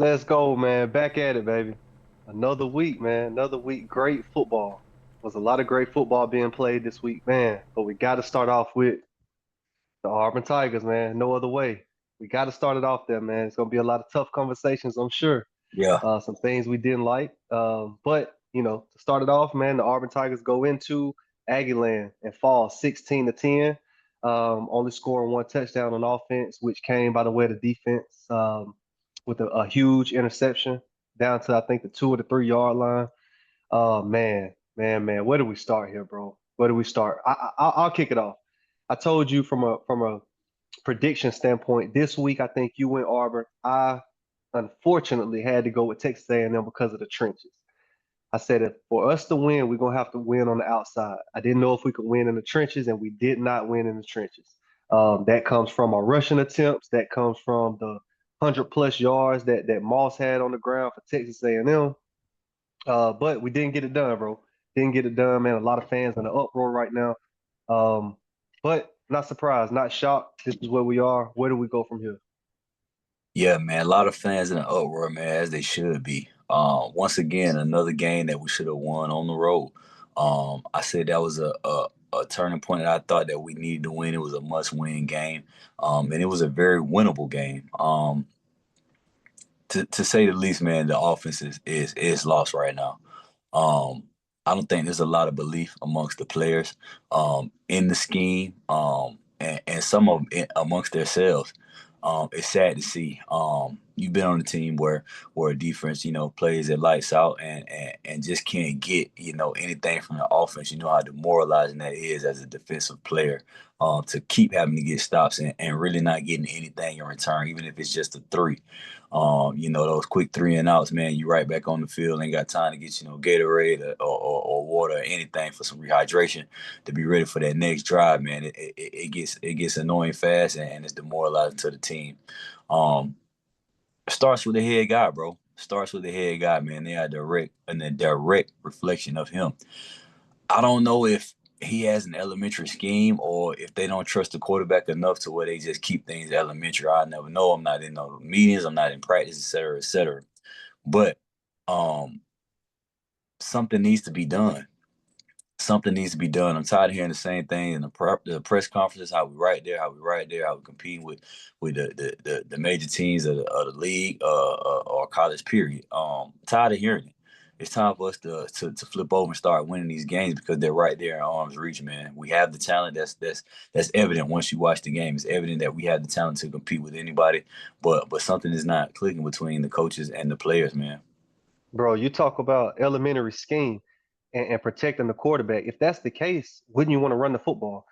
Let's go, man. Back at it, baby. Another week, man. Another week. Great football. Was a lot of great football being played this week, man. But we got to start off with the Auburn Tigers, man. No other way. We got to start it off there, man. It's gonna be a lot of tough conversations, I'm sure. Yeah, Some things we didn't like. But to start it off, man, the Auburn Tigers go into Aggieland and fall 16-10. Only scoring one touchdown on offense, which came by the way of the defense with a huge interception down to I think the 2 or 3 yard line. Oh man, where do we start here, bro? Where do we start? I'll kick it off. I told you from a prediction standpoint, this week I think you went Auburn. I unfortunately had to go with Texas A&M because of the trenches. I said if for us to win, we're gonna have to win on the outside. I didn't know if we could win in the trenches, and we did not win in the trenches. That comes from our rushing attempts. That comes from the 100+ yards that Moss had on the ground for Texas A&M. But we didn't get it done, bro. Didn't get it done, man. A lot of fans in the uproar right now. Um, but not surprised, not shocked. This is where we are. Where do we go from here? yeah, man. A lot of fans in the uproar, man, as they should be. Once again, another game that we should have won on the road. I said that was a turning point that I thought that we needed to win. It was a must-win game, and it was a very winnable game. To say the least, man, the offense is lost right now. Um, I don't think there's a lot of belief amongst the players in the scheme, and some of it amongst themselves. It's sad to see. You've been on a team where a defense, plays it lights out and just can't get, anything from the offense. You know how demoralizing that is as a defensive player. To keep having to get stops and really not getting anything in return, even if it's just a three. Those quick three and outs, man, you right back on the field, ain't got time to get, Gatorade or water or anything for some rehydration to be ready for that next drive, man. It gets annoying fast and it's demoralizing to the team. Um, Starts with the head guy, bro. Starts with the head guy, man. They are a direct reflection of him. I don't know if he has an elementary scheme or if they don't trust the quarterback enough to where they just keep things elementary. I never know. I'm not in no meetings. I'm not in practice, et cetera, et cetera. But um, something needs to be done. Something needs to be done. I'm tired of hearing the same thing in the press conferences. How we right there, how we right there, how we compete with the major teams of the league or college period. Tired of hearing it. It's time for us to flip over and start winning these games because they're right there in arm's reach, man. We have the talent. That's evident once you watch the game. It's evident that we have the talent to compete with anybody, but something is not clicking between the coaches and the players, man. Bro, you talk about elementary scheme and protecting the quarterback. If that's the case, wouldn't you want to run the football?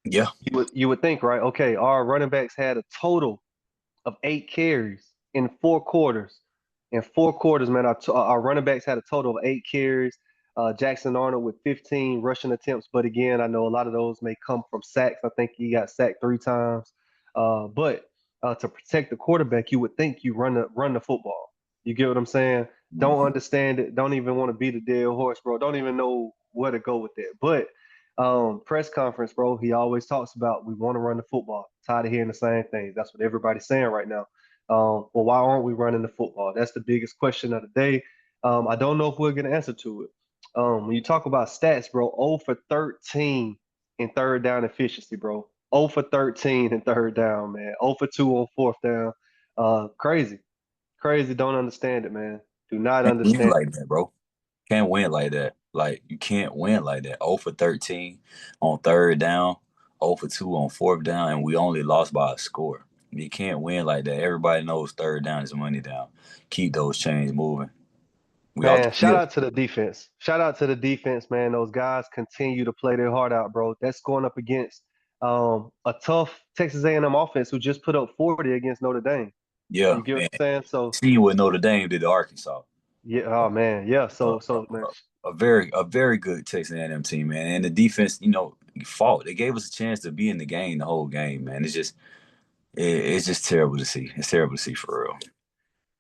Yeah, You would think, right? Okay, our running backs had a total of 8 carries in 4 quarters. In 4 quarters, man, our running backs had a total of 8 carries. Jackson Arnold with 15 rushing attempts, but again, I know a lot of those may come from sacks. I think he got sacked 3 times. But to protect the quarterback, you would think you run the football. You get what I'm saying? Don't understand it. Don't even want to beat a dead horse, bro. Don't even know where to go with it. But press conference, bro, he always talks about we want to run the football. Tired of hearing the same things. That's what everybody's saying right now. Well, why aren't we running the football? That's the biggest question of the day. I don't know if we'll get an answer to it. When you talk about stats, bro, 0 for 13 in third down efficiency, bro. 0 for 13 in third down, man. 0 for 2 on fourth down. Crazy. Crazy. Don't understand it, man. Do not can't win understand like that, bro. Can't win like that. Like you can't win like that. 0 for 13 on third down, 0 for 2 on fourth down, and we only lost by a score. You can't win like that. Everybody knows third down is money down. Keep those chains moving. We off the Man, shout field. out to the defense. Shout out to the defense, man. Those guys continue to play their heart out, bro. That's going up against a tough Texas A&M offense who just put up 40 against Notre Dame. Yeah, You get what man. I'm saying? So, Seeing what Notre Dame did to Arkansas. yeah, oh man, yeah. Uh, So man, a very good Texas A&M team, man. And the defense, fought. They gave us a chance to be in the game the whole game, man. It's just terrible to see. It's terrible to see for real.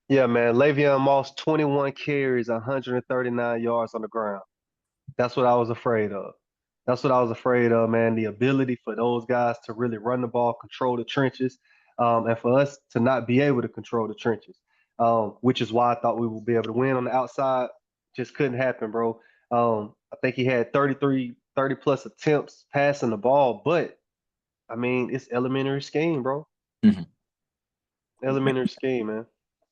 yeah, man. Le'Veon Moss, 21 carries, 139 yards on the ground. That's what I was afraid of. That's what I was afraid of, man. The ability for those guys to really run the ball, control the trenches, and for us to not be able to control the trenches. which is why I thought we would be able to win on the outside. Just couldn't happen, bro. I think he had 30 plus attempts passing the ball, but I mean, it's elementary scheme, bro. Mhm. Elementary scheme, man.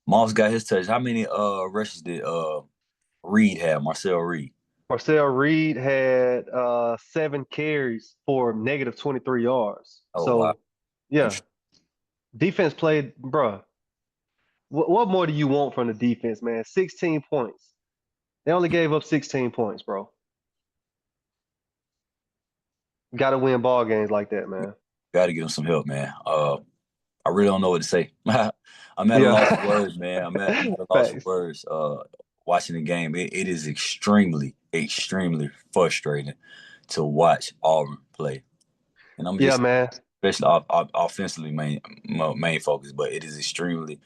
Moss got his touch. How many rushes did Reed have? Marcel Reed. Marcel Reed had 7 carries for negative 23 yards. Oh wow. So, yeah, defense played, bro. What more do you want from the defense, man? 16 points. They only gave up 16 points, bro. Got to win ball games like that, man. Got to give him some help, man. I really don't know what to say. I'm at a loss for Yeah. words, man. I'm at a loss for Facts. words. Watching the game, it is extremely, extremely frustrating to watch Auburn play. And I'm Yeah, just man. especially offensively main focus, but it is extremely,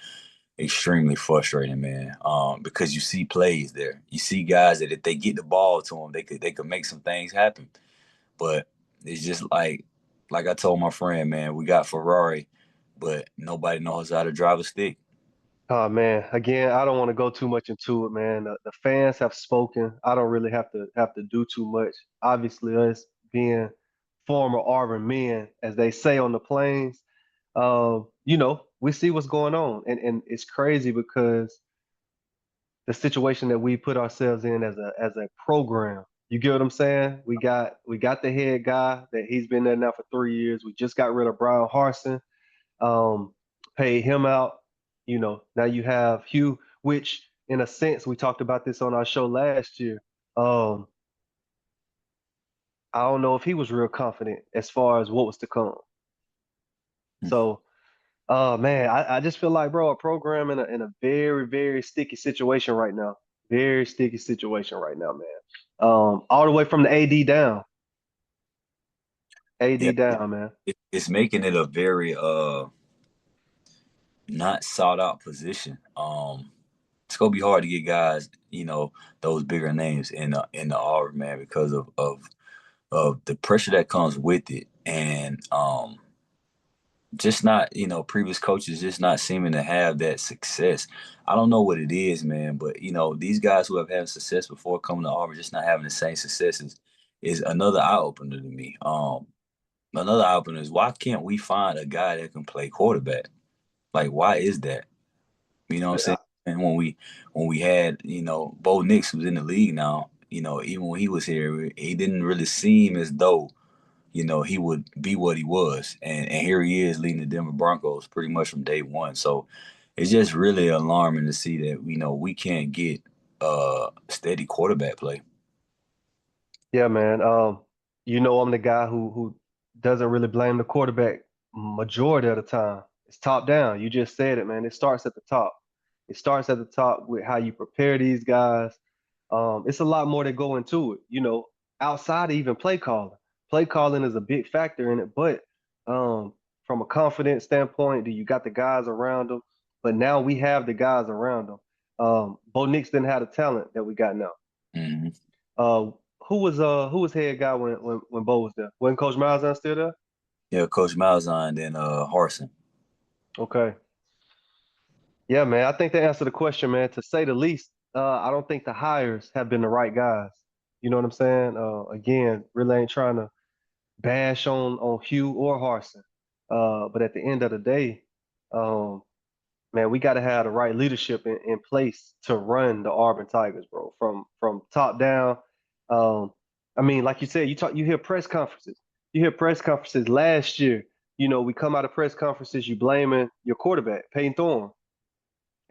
extremely frustrating, man. Because you see plays there, you see guys that if they get the ball to them, they could make some things happen. But it's just like I told my friend, man, we got Ferrari, but nobody knows how to drive a stick. Oh man, again, I don't want to go too much into it, man. The fans have spoken. I don't really have to do too much. Obviously, us being former Auburn men, as they say on the plains, we see what's going on, and it's crazy because the situation that we put ourselves in as a program. You get what I'm saying? We got the head guy that he's been there now for 3 years. We just got rid of Brian Harson, um, paid him out. Now you have Hugh, which in a sense we talked about this on our show last year. Um, I don't know if he was real confident as far as what was to come. So, man, I just feel like, bro, a program in a very, very sticky situation right now. Very sticky situation right now, man. All the way from the AD down. Yeah, AD down, man. it's making it a very not sought out position. It's gonna be hard to get guys, those bigger names in the Auburn, man, because of the pressure that comes with it, and just not, previous coaches just not seeming to have that success. I don't know what it is, man, but these guys who have had success before coming to Auburn just not having the same successes is another eye opener to me. Another eye opener is why can't we find a guy that can play quarterback? Like, why is that? You know what I'm saying? And when we had, Bo Nix who's in the league now, even when he was here, he didn't really seem as though he would be what he was. And here he is leading the Denver Broncos pretty much from day one. So it's just really alarming to see that, we can't get steady quarterback play. Yeah, man. I'm the guy who doesn't really blame the quarterback majority of the time. It's top down. You just said it, man. It starts at the top. It starts at the top with how you prepare these guys. It's a lot more that go into it, outside of even play calling. Play calling is a big factor in it, but um, from a confidence standpoint, do you got the guys around them? But now we have the guys around them. Bo Nix didn't have the talent that we got now. Hmm. Uh, who was head guy when Bo was there? Wasn't Coach Malzahn still there? Yeah, Coach Malzahn and then Harson. Okay. Yeah, man. I think to answer the question, man, to say the least, I don't think the hires have been the right guys. You know what I'm saying? Again, really ain't trying to bash on Hugh or Harson. But at the end of the day, um, man, we got to have the right leadership in place to run the Auburn Tigers, bro. From top down. Um, I mean, like you said, you hear press conferences. You hear press conferences last year. We come out of press conferences, you blaming your quarterback, Peyton Thorne.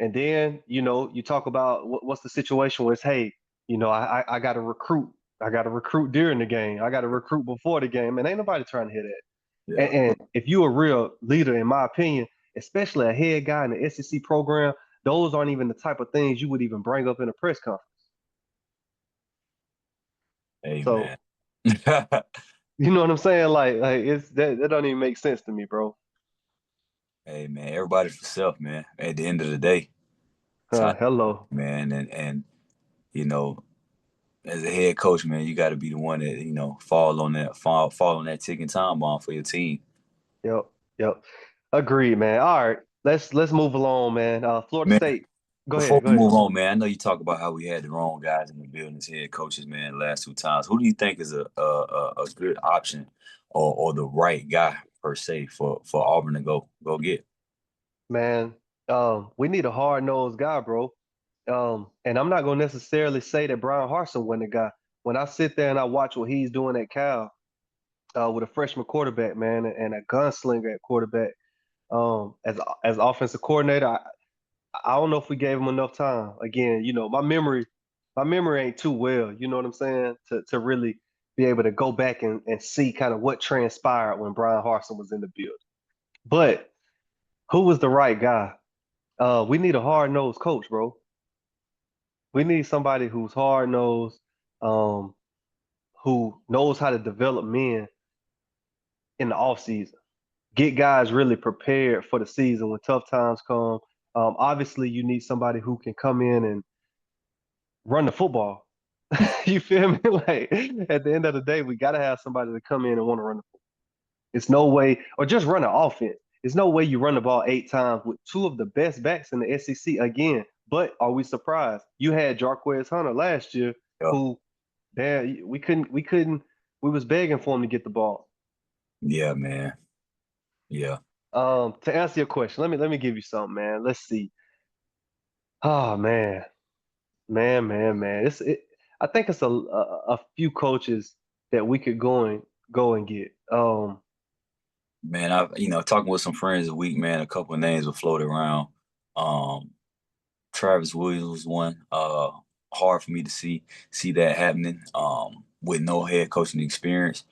And then, you talk about what's the situation where it's, hey, I got to recruit. I got to recruit during the game. I got to recruit before the game. And ain't nobody trying to hear that. Yeah. And if you're a real leader, in my opinion, especially a head guy in the SEC program, those aren't even the type of things you would even bring up in a press conference. Hey, So, man. you know what I'm saying? Like it's that don't even make sense to me, bro. Hey, man. Everybody for self, man. At the end of the day, that's how, Hello. man. And you know, as a head coach, man, you got to be the one that fall on that ticking time bomb for your team. Yep. Yep. Agreed, man. All right. Let's move along, man. Florida Man, State. Go Before ahead, go we ahead. move on, man, I know you talk about how we had the wrong guys in the building as head coaches, man, the last two times. Who do you think is a good option or the right guy per se for Auburn to go get? Man, we need a hard-nosed guy, bro. And I'm not gonna necessarily say that Brian Harsin wasn't the guy. When I sit there and I watch what he's doing at Cal, with a freshman quarterback, man, and a gunslinger at quarterback, as offensive coordinator, I don't know if we gave him enough time. Again, my memory ain't too well, you know what I'm saying, to really be able to go back and see kind of what transpired when Brian Harsin was in the build. But who was the right guy? We need a hard-nosed coach, bro. We need somebody who's hard-nosed, um, who knows how to develop men in the off season. Get guys really prepared for the season when tough times come. Obviously, you need somebody who can come in and run the football. You feel me? Like at the end of the day, we got to have somebody to come in and want to run the football. It's no way, or just run an offense. There's no way you run the ball 8 times with two of the best backs in the SEC again. But are we surprised? You had Jarquez Hunter last year, Yeah, who, man, we was begging for him to get the ball. yeah, man. Yeah. To answer your question, let me give you something, man. Let's see. Oh man, man. I think it's a few coaches that we could go and get. Man, I talking with some friends this week, man, a couple of names were floated around. Um, Travis Williams was one. Hard for me to see that happening. With no head coaching experience.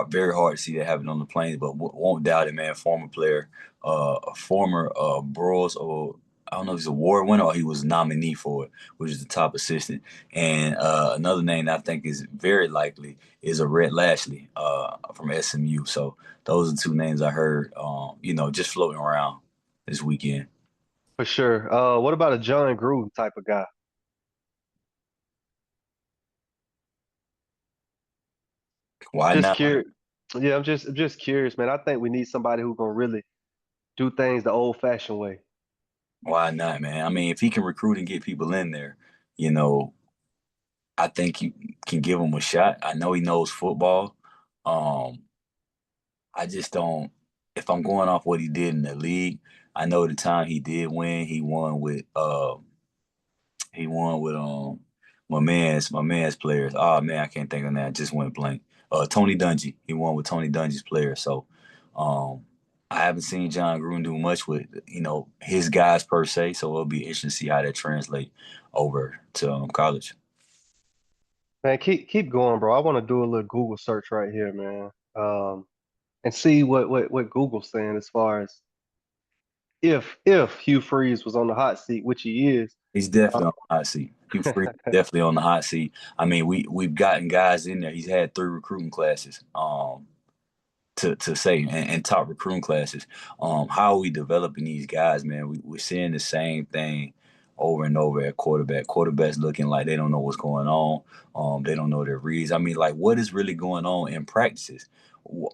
Very hard to see that happen on the plains, but won't doubt it, man. Former player, a former Bros, or I don't know if he's a award winner or he was nominee for it, which is the top assistant. And another name that I think is very likely is a Red Lashley from SMU. So those are two names I heard, just floating around this weekend. For sure. What about a John Gruden type of guy? Why Just not? curious. Yeah, I'm just curious, man. I think we need somebody who's gonna really do things the old-fashioned way. Why not, man? I mean, if he can recruit and get people in there, you know, I think you can give him a shot. I know he knows football. Um, I just don't. If I'm going off what he did in the league, I know the time he did win, he won with my man's players. Oh man, I can't think of that. I just went blank. Tony Dungy. He won with Tony Dungy's players. So um I haven't seen John Gruden do much with his guys per se. So it'll be interesting to see how that translate over to college. Man, keep going, bro. I want to do a little Google search right here, man. And see what Google's saying as far as if Hugh Freeze was on the hot seat, which he is. He's Uh, definitely on the hot seat. Hugh Freeze definitely on the hot seat. I mean, we've gotten guys in there. He's had 3 recruiting classes. To say and top recruiting classes. How are we developing these guys, man? We're seeing the same thing over and over at quarterback. Quarterbacks looking like they don't know what's going on. They don't know their reads. I mean, like, what is really going on in practices?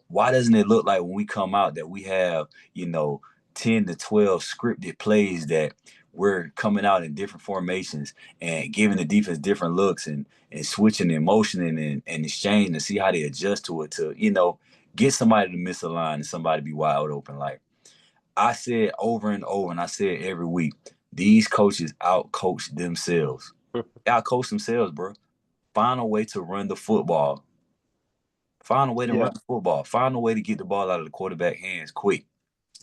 Why doesn't it look like when we come out that we have, 10 to 12 scripted plays that we're coming out in different formations and giving the defense different looks and switching and motioning and exchange to see how they adjust to it to, get somebody to miss a line and somebody be wide open. Like I said over and over, and I said every week, these coaches out-coach themselves. They out-coach themselves, bro. Find a way to run the football. Find a way to yeah, run the football. Find a way to get the ball out of the quarterback hands quick.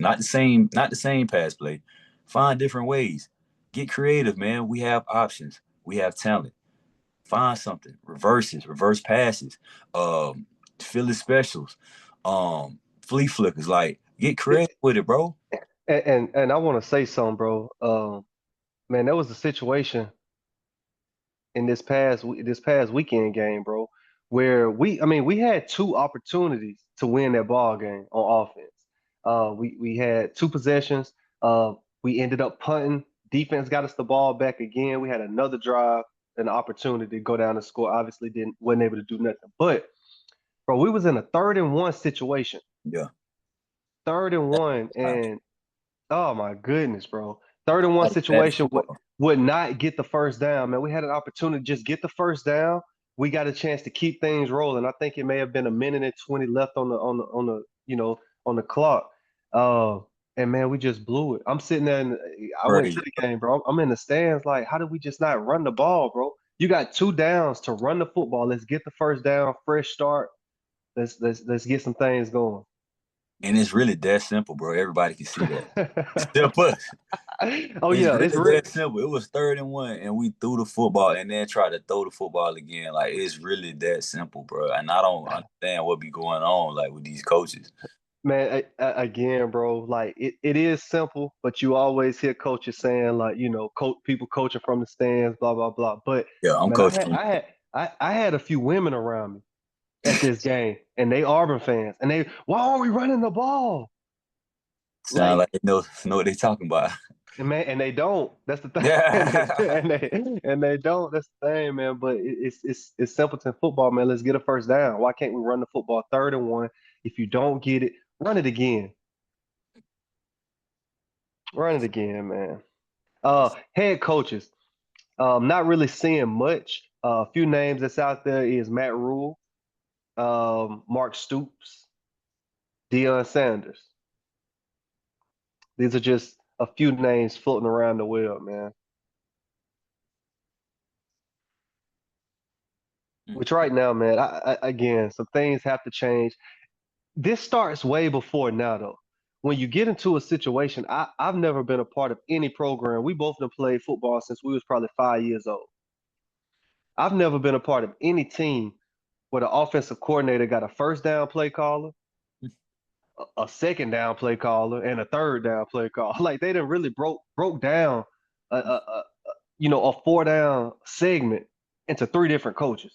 Not the same pass play. Find different ways. Get creative, man. We have options. We have talent. Find something. Reverse passes, um, Philly specials, flea flickers. Like, get creative with it, bro. and I want to say something, bro. Man, there was a situation in this past weekend game, bro, where we had two opportunities to win that ball game on offense. We had two possessions. We ended up punting. Defense got us the ball back again. We had another drive, an opportunity to go down and score. Obviously, didn't wasn't able to do nothing. But bro, we was in a 3rd and 1 situation. Yeah. 3rd and 1, Times. and oh my goodness, bro. Third and one Like flag situation football. would not get the first down, man. We had an opportunity to just get the first down. We got a chance to keep things rolling. I think it may have been a minute and 20 left on the on the clock. Uh, and man, we just blew it. I'm sitting there and I went to Crazy. the game, bro. I'm in the stands like, how did we just not run the ball, bro? You got two downs to run the football. Let's get the first down, fresh start. Let's get some things going. And it's really that simple, bro. Everybody can see that. It's simple. Oh It's yeah, it's really real. that simple. It was 3rd and 1, and we threw the football and then tried to throw the football again. Like it's really that simple, bro. And I don't understand what be going on like with these coaches. Man, again, bro, like it is simple, but you always hear coaches saying like, people coaching from the stands, blah blah blah. But Yeah, I'm man, I coaching had from. I had I had a few women around me at this game, and they Auburn fans, and they, why aren't we running the ball? Sound Like, like they know what they talking about. and man, and they don't. That's the thing, Yeah. and they don't. That's the thing, man. But it's simpleton football, man. Let's get a first down. Why can't we run the football 3rd and 1? If you don't get it, run it again. Run it again, man. Head coaches. Not really seeing much. A few names that's out there is Matt Rule, Mark Stoops, Deion Sanders. These are just a few names floating around the web, man. Which right now, man, again, some things have to change. This starts way before now, though. When you get into a situation, I've never been a part of any program. We both have played football since we was probably 5 years old. I've never been a part of any team where the offensive coordinator got a first down play caller, a second down play caller, and a third down play caller. Like they didn't really broke down a 4 down segment into three different coaches.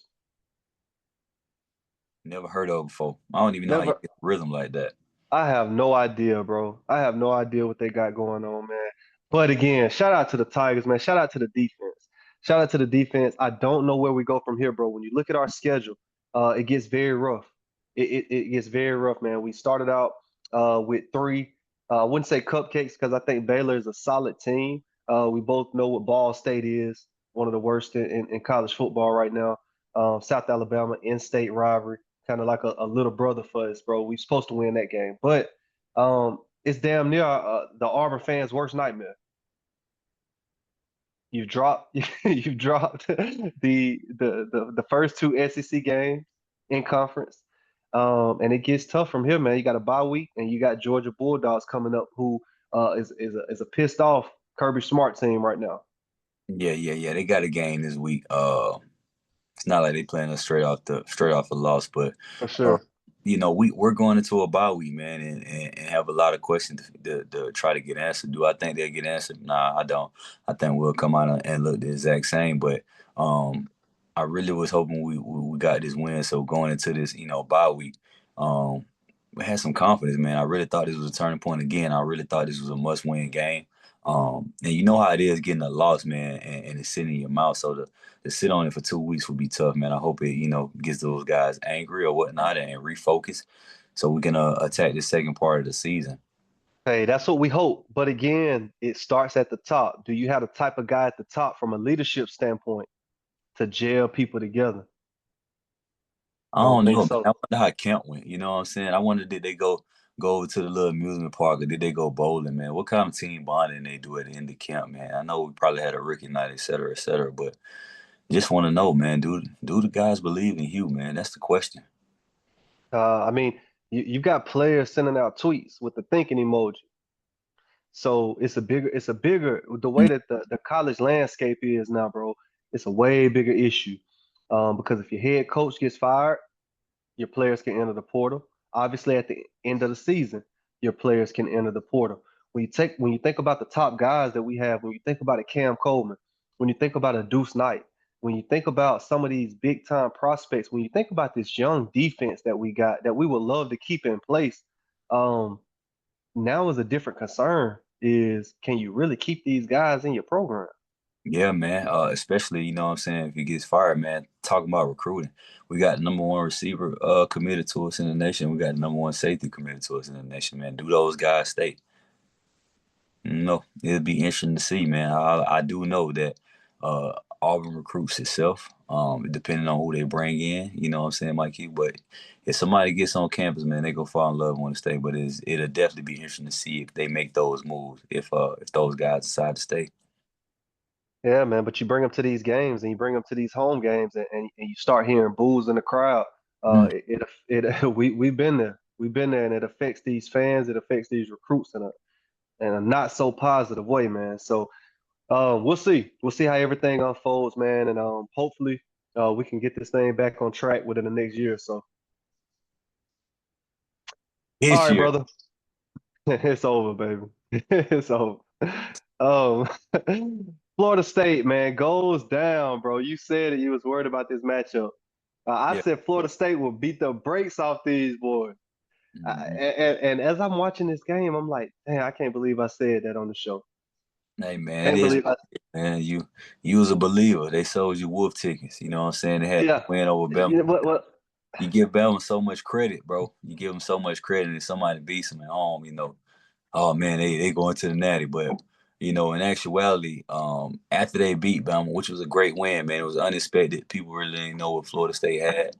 Never heard of before. I don't even know how you Never. get rhythm like that. I have no idea, bro. I have no idea what they got going on, man. But again, shout out to the Tigers, man. Shout out to the defense. Shout out to the defense. I don't know where we go from here, bro. When you look at our schedule, it gets very rough. It gets very rough, man. We started out with three. I wouldn't say cupcakes because I think Baylor is a solid team. We both know what Ball State is, one of the worst in college football right now. South Alabama in-state rivalry, kind of like a little brother for us, bro. We supposed to win that game, but it's damn near the Auburn fans' worst nightmare. You dropped you dropped the first two SEC games in conference, and it gets tough from here, man. You got a bye week, and you got Georgia Bulldogs coming up, who is a pissed off Kirby Smart team right now. Yeah. They got a game this week. It's not like they playing us straight off a loss, but For uh, sure. we're going into a bye week, man, and have a lot of questions to try to get answered. Do I think they'll get answered? Nah, I don't. I think we'll come out and look the exact same, but um, I really was hoping we got this win. So going into this, bye week, um, we had some confidence, man. I really thought this was a turning point again. I really thought this was a must-win game. And you know how it is getting a loss, man, and it's sitting in your mouth. So to sit on it for 2 weeks would be tough, man. I hope it, gets those guys angry or whatnot and refocus so we can attack the second part of the season. Hey, that's what we hope. But again, it starts at the top. Do you have the type of guy at the top from a leadership standpoint to gel people together? I I don't don't think know, man. so. I wonder how camp went. You know what I'm saying? I wonder did they go over to the little amusement park or did they go bowling, man? What kind of team bonding they do at the end of camp, man? I know we probably had a rookie night, et cetera, but just want to know, man. Do the guys believe in you, man? That's the question. I mean, you've got players sending out tweets with the thinking emoji. So it's a bigger, the way that the college landscape is now, bro, it's a way bigger issue. Because if your head coach gets fired, your players can enter the portal. Obviously, at the end of the season, your players can enter the portal. When you think about the top guys that we have, when you think about a Cam Coleman, when you think about a Deuce Knight, when you think about some of these big time prospects, when you think about this young defense that we got that we would love to keep in place, um, now is a different concern. Is can you really keep these guys in your program? Yeah, man. Especially, you know what I'm saying, if he gets fired, man, talking about recruiting. We got number one receiver committed to us in the nation. We got number one safety committed to us in the nation, man. Do those guys stay? No, it'll be interesting to see, man. I do know that Auburn recruits itself, depending on who they bring in. You know what I'm saying, Mikey? But if somebody gets on campus, man, they gonna fall in love and want to stay. But it'll definitely be interesting to see if they make those moves, if those guys decide to stay. Yeah, man. But you bring them to these games and you bring them to these home games and you start hearing boos in the crowd. Mm. We've been there. We've been there, and it affects these fans. It affects these recruits in a not so positive way, man. So we'll see. We'll see how everything unfolds, man, and hopefully we can get this thing back on track within the next year or so. All This right, year, brother. It's over, baby. It's over. Um, Florida State, man, goes down, bro. You said it. You was worried about this matchup. I yeah. said Florida State will beat the brakes off these boys. Mhm. And as I'm watching this game, I'm like, damn, I can't believe I said that on the show. Hey man, it Can't is believe I, man. You was a believer. They sold you wolf tickets. You know what I'm saying? They had to yeah. win over Bama. You know what? You give Bama so much credit, bro. You give them so much credit, and somebody beats them at home. Oh man, they going to the Natty. But in actuality, after they beat Bama, which was a great win, man, it was unexpected. People really didn't know what Florida State had.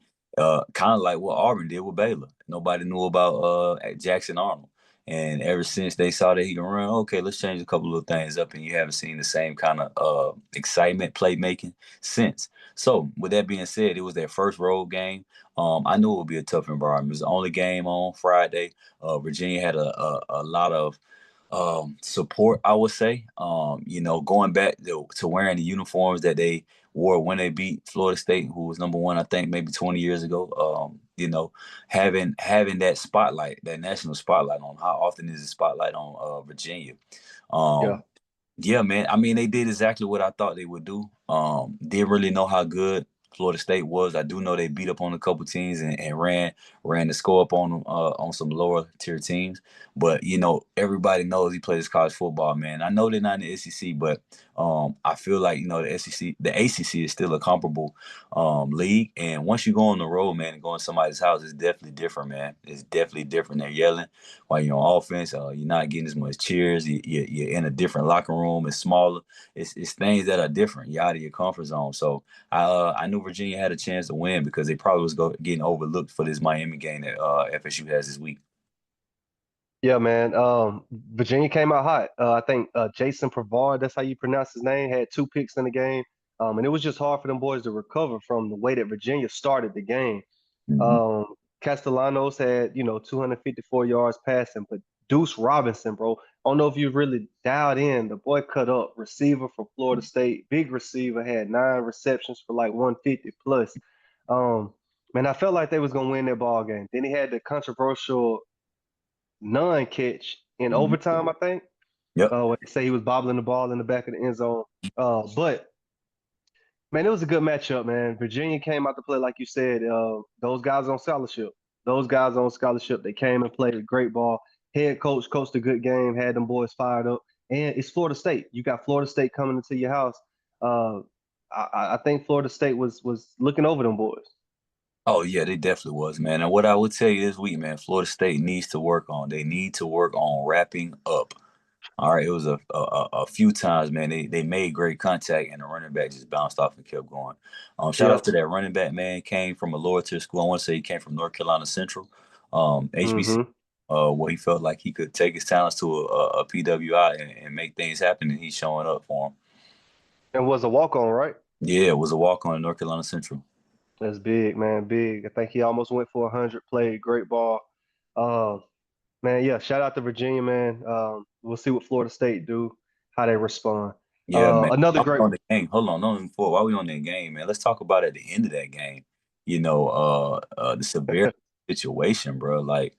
Kind of like what Auburn did with Baylor. Nobody knew about Jackson Arnold. And ever since they saw that he can run, okay, let's change a couple of things up, and you haven't seen the same kind of excitement playmaking since. So, with that being said, it was their first road game. I knew it would be a tough environment. It was the only game on Friday. Virginia had a lot of support, I would say. Going back to wearing the uniforms that they wore when they beat Florida State, who was number one, I think, maybe 20 years ago. Having that spotlight, that national spotlight on how often is the spotlight on Virginia. Yeah. Um, yeah, man. I mean, they did exactly what I thought they would do. Didn't really know how good Florida State was. I do know they beat up on a couple teams and ran the score up on some lower tier teams. But everybody knows he plays college football, man. I know they're not in the SEC, but I feel like the SEC, the ACC is still a comparable league. And once you go on the road, man, and go in somebody's house, it's definitely different, man. It's definitely different. They're yelling while you're on offense. You're not getting as much cheers. You're in a different locker room. It's smaller. It's things that are different. You're out of your comfort zone. So I knew Virginia had a chance to win because they probably was getting overlooked for this Miami game that FSU has this week. Yeah, man. Virginia came out hot. I think Jason Pavard, that's how you pronounce his name, had 2 picks in the game. And it was just hard for them boys to recover from the way that Virginia started the game. Mhm. Um, Castellanos had, 254 yards passing, but Deuce Robinson, bro, I don't know if you really dialed in. The boy cut up, receiver from Florida State, big receiver, had 9 receptions for like 150 plus. Um, Man, I felt like they was gonna win their ball game. Then he had the controversial non-catch in Mhm. overtime, I think. Yep. When they say he was bobbling the ball in the back of the end zone. But man, it was a good matchup, man. Virginia came out to play, like you said. Those guys on scholarship. Those guys on scholarship. They came and played a great ball. Head coach coached a good game, had them boys fired up. And it's Florida State. You got Florida State coming into your house. Uh, I think Florida State was looking over them boys. Oh yeah, they definitely was, man. And what I would tell you this week, man, Florida State needs to work on. They need to work on wrapping up. All right, it was a few times, man. They made great contact, and the running back just bounced off and kept going. Shout out Yep. to that running back, man. Came from a lower tier school. I want to say he came from North Carolina Central, HBC, Mm-hmm. where he felt like he could take his talents to a PWI and make things happen, and he's showing up for him. And was a walk-on, right? Yeah, it was a walk on in North Carolina Central. That's big, man. Big. I think he almost went for 100. Played great ball. Um, Man, yeah, shout out to Virginia, man. We'll see what Florida State do, how they respond. Yeah, man. Another While we great, on the game, hold on, no, before while we on that game, man, let's talk about at the end of that game. The severe situation, bro. Like,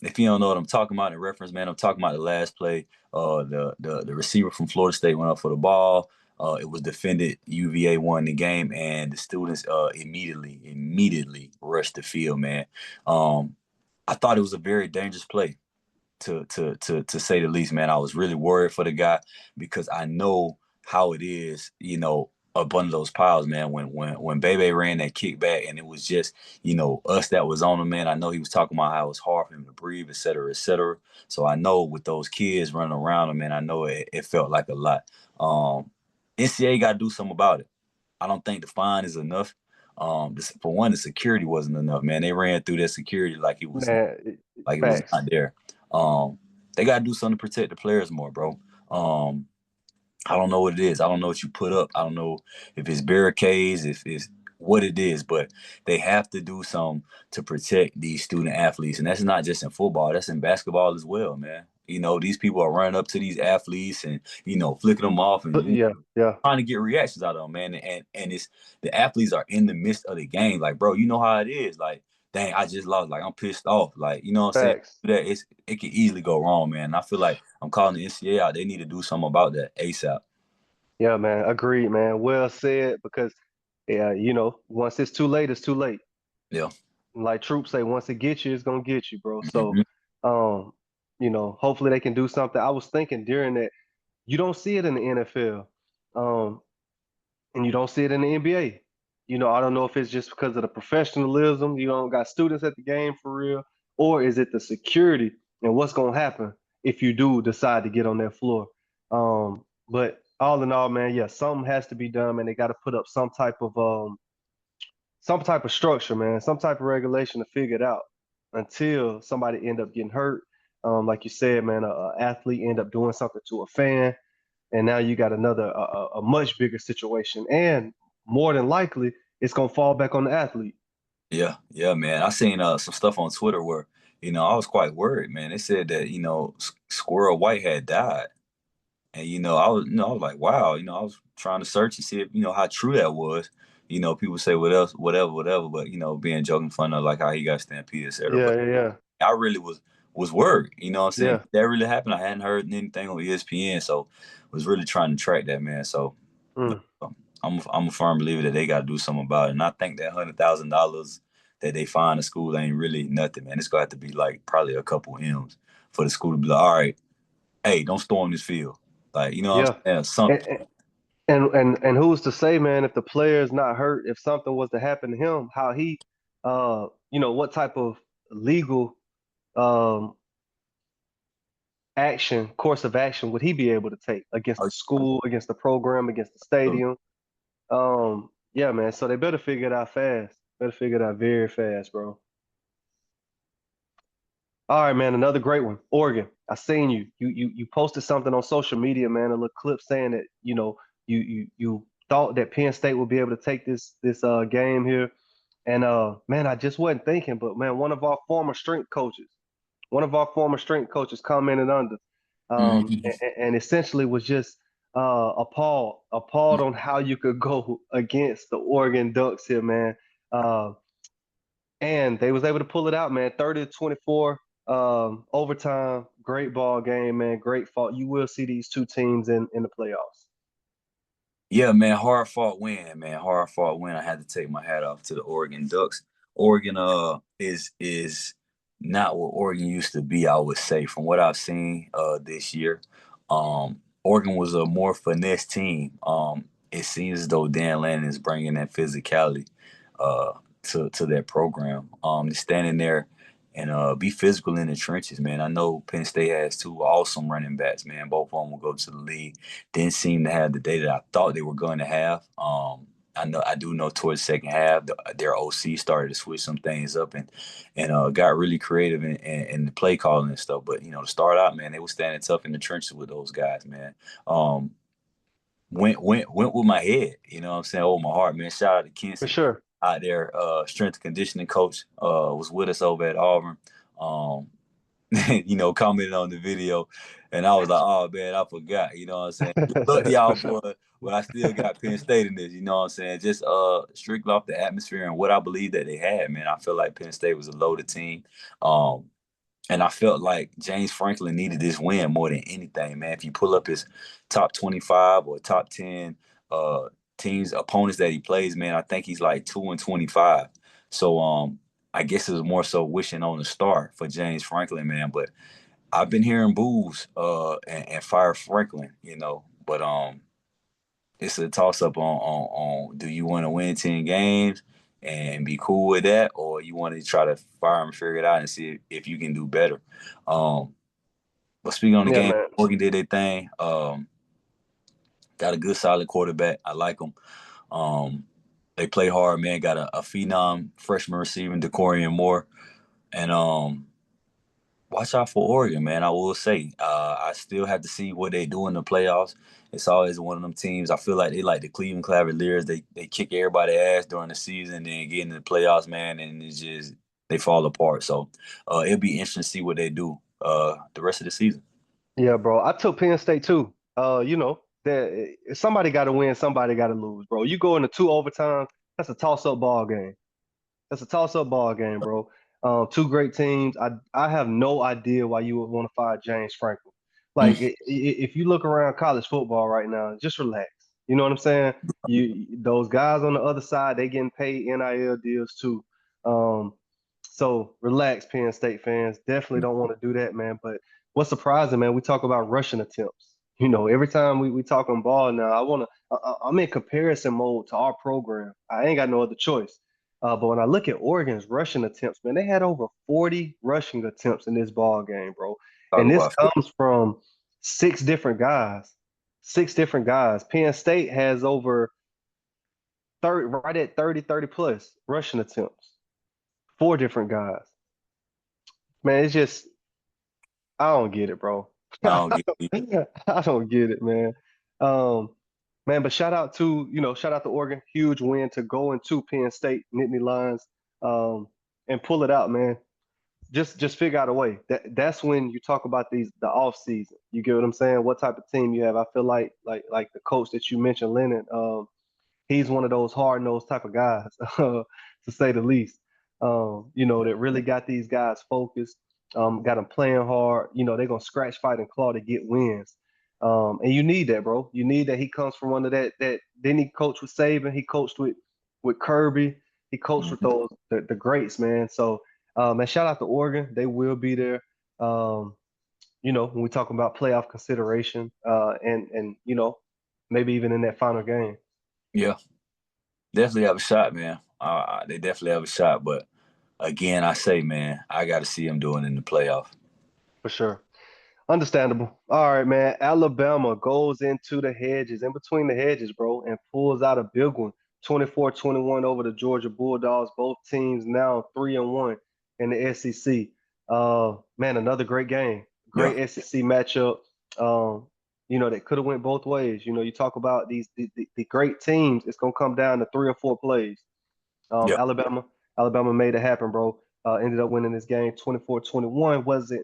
if you don't know what I'm talking about in reference, man, I'm talking about the last play. The receiver from Florida State went up for the ball. It was defended. UVA won the game, and the students immediately rushed the field, man. Um, I thought it was a very dangerous play to say the least, man. I was really worried for the guy because I know how it is, up under those piles, man. When Bebe ran that kickback, and it was just us that was on him, man. I know he was talking about how it was hard for him to breathe, et cetera, et cetera. So I know with those kids running around him, man, I know it felt like a lot. NCAA got to do something about it. I don't think the fine is enough. For one, the security wasn't enough, man. They ran through their security Man, like it was facts. not there. They got to do something to protect the players more, bro. Um, I don't know what it is. I don't know what you put up. I don't know if it's barricades, if it's what it is, but they have to do something to protect these student athletes. And that's not just in football, that's in basketball as well, man. These people are running up to these athletes and, flicking them off and Yeah, yeah, trying to get reactions out of them, man. And it's the athletes are in the midst of the game. Like, bro, you know how it is. Like, dang, I just lost. Like, I'm pissed off. Like, you know what I'm saying? facts. It can easily go wrong, man. And I feel like I'm calling the NCAA out. They need to do something about that ASAP. Yeah, man, agreed, man. Well said. Because yeah, once it's too late, it's too late. Yeah. Like troops say, once it gets you, it's gonna get you, bro. So, Hmm. um, hopefully they can do something. I was thinking during that, you don't see it in the NFL. And you don't see it in the NBA. I don't know if it's just because of the professionalism, you don't got students at the game for real, or is it the security and what's gonna happen if you do decide to get on that floor. But all in all, man, yeah, something has to be done, man. They got to put up some type of structure, man, some type of regulation to figure it out until somebody end up getting hurt. Like you said, man, a athlete end up doing something to a fan, and now you got another a much bigger situation, and more than likely it's gonna fall back on the athlete. Yeah, yeah, man. I seen some stuff on Twitter where, I was quite worried, man. They said that, Squirrel White had died. And I was like, wow, I was trying to search and see if, how true that was. People say what else, whatever, whatever, but being joking fun of like how he got stampeded, et cetera. Yeah, But yeah, I really was worried, you know what I'm saying? yeah, If that really happened, I hadn't heard anything on ESPN, so was really trying to track that, man. So yeah. I'm a firm believer that they got to do something about it. And I think that $100,000 that they find the school ain't really nothing, man. It's gonna have to be like probably a couple M's for the school to be like, all right, hey, don't storm this field. Like, what Yeah. I'm saying? Some And, and who's to say, man, if the player's not hurt, if something was to happen to him, how he, what type of legal um course of action would he be able to take against the school, against the program, against the stadium? Yeah, man. So they better figure it out fast. Better figure it out very fast, bro. All right, man. Another great one. Oregon. I seen you. You posted something on social media, man. A little clip saying that you thought that Penn State would be able to take this game here. And man, I just wasn't thinking, but man, one of our former strength coaches commented under, Mhm. and essentially was just appalled on how you could go against the Oregon Ducks here, man. Uh, and they was able to pull it out, man. 30-24, overtime, great ball game, man. Great fought. You will see these two teams in the playoffs. Yeah, man, hard fought win, man. Hard fought win. I had to take my hat off to the Oregon Ducks. Oregon is not what Oregon used to be, I would say, from what I've seen this year. Oregon was a more finesse team. It seems as though Dan Lanning is bringing that physicality uh to that program. Standing there and be physical in the trenches, man. I know Penn State has two awesome running backs, man. Both of them will go to the league. Didn't seem to have the data I thought they were going to have. I do know towards the second half, their OC started to switch some things up and got really creative in the play calling and stuff. But to start out, man, they were standing tough in the trenches with those guys, man. Um, went with my head, you know what I'm saying? Oh, my heart, man. Shout out to For Kinsey sure. out there, strength and conditioning coach, was with us over at Auburn. Um, commented on the video, and I was like, oh man, I forgot. You know what I'm saying? Look, For y'all sure. boy, but I still got Penn State in this. You know what I'm saying? Just strictly off the atmosphere and what I believe that they had, man. I feel like Penn State was a loaded team. Um, and I felt like James Franklin needed this win more than anything, man. If you pull up his top 25 or top 10 uh teams, opponents that he plays, man, I think he's like 2-25. So I guess it was more so wishing on the star for James Franklin, man. But I've been hearing boos and fire Franklin, but it's a toss up on do you want to win 10 games and be cool with that, or you want to try to fire and figure it out and see if you can do better. Um, but speaking on the Yeah, game, man. Oregon did their thing. Got a good solid quarterback. I like them. Um, they play hard, man. Got a phenom freshman receiver, Decorian Moore, and watch out for Oregon, man. I will say, I still have to see what they do in the playoffs. It's always one of them teams. I feel like they like the Cleveland Cavaliers. They kick everybody ass during the season, then get into the playoffs, man, and it's just they fall apart. So it'll be interesting to see what they do the rest of the season. Yeah, bro. I took Penn State too. That somebody got to win, somebody got to lose, bro. You go into two overtimes, that's a toss-up ball game. That's a toss-up ball game, bro. Two great teams. I have no idea why you would want to fire James Franklin. Like, Mm. if you look around college football right now, just relax. You know what I'm saying? Those guys on the other side, they getting paid NIL deals too. Um, so relax, Penn State fans. Definitely don't want to do that, man. But what's surprising, man, we talk about rushing attempts. Every time we talk on ball now, I'm in comparison mode to our program. I ain't got no other choice. But when I look at Oregon's rushing attempts, man, they had over 40 rushing attempts in this ball game, bro. Talk And this about comes from six different guys. Six different guys. Penn State has over 30, right at 30 plus rushing attempts. Four different guys. Man, it's just I don't get it, bro. I don't get it. I don't get it, man. Um, man, but shout out to Oregon. Huge win to go into Penn State, Nittany Lions, and pull it out, man. Just figure out a way. That's when you talk about the off season. You get what I'm saying? What type of team you have. I feel like the coach that you mentioned, Lennon. He's one of those hard nosed type of guys, to say the least. That really got these guys focused, got them playing hard. They're gonna scratch, fight, and claw to get wins. And you need that, bro. You need that. He comes from one of that. Then he coached with Saban. He coached with Kirby. He coached with Mhm. the greats, man. So, man, shout out to Oregon. They will be there. Um, when we talk about playoff consideration, and maybe even in that final game. Yeah, definitely have a shot, man. They definitely have a shot, but again, I say, man, I got to see them doing it in the playoff. For sure. Understandable. All right, man. Alabama goes into the hedges, in between the hedges, bro, and pulls out a big one. 24-21 over the Georgia Bulldogs. Both teams now 3-1 in the SEC. Man, another great game. Yeah, Great SEC matchup. That could have went both ways. You talk about the great teams. It's gonna come down to three or four plays. yeah. Alabama made it happen, bro. Ended up winning this game 24-21.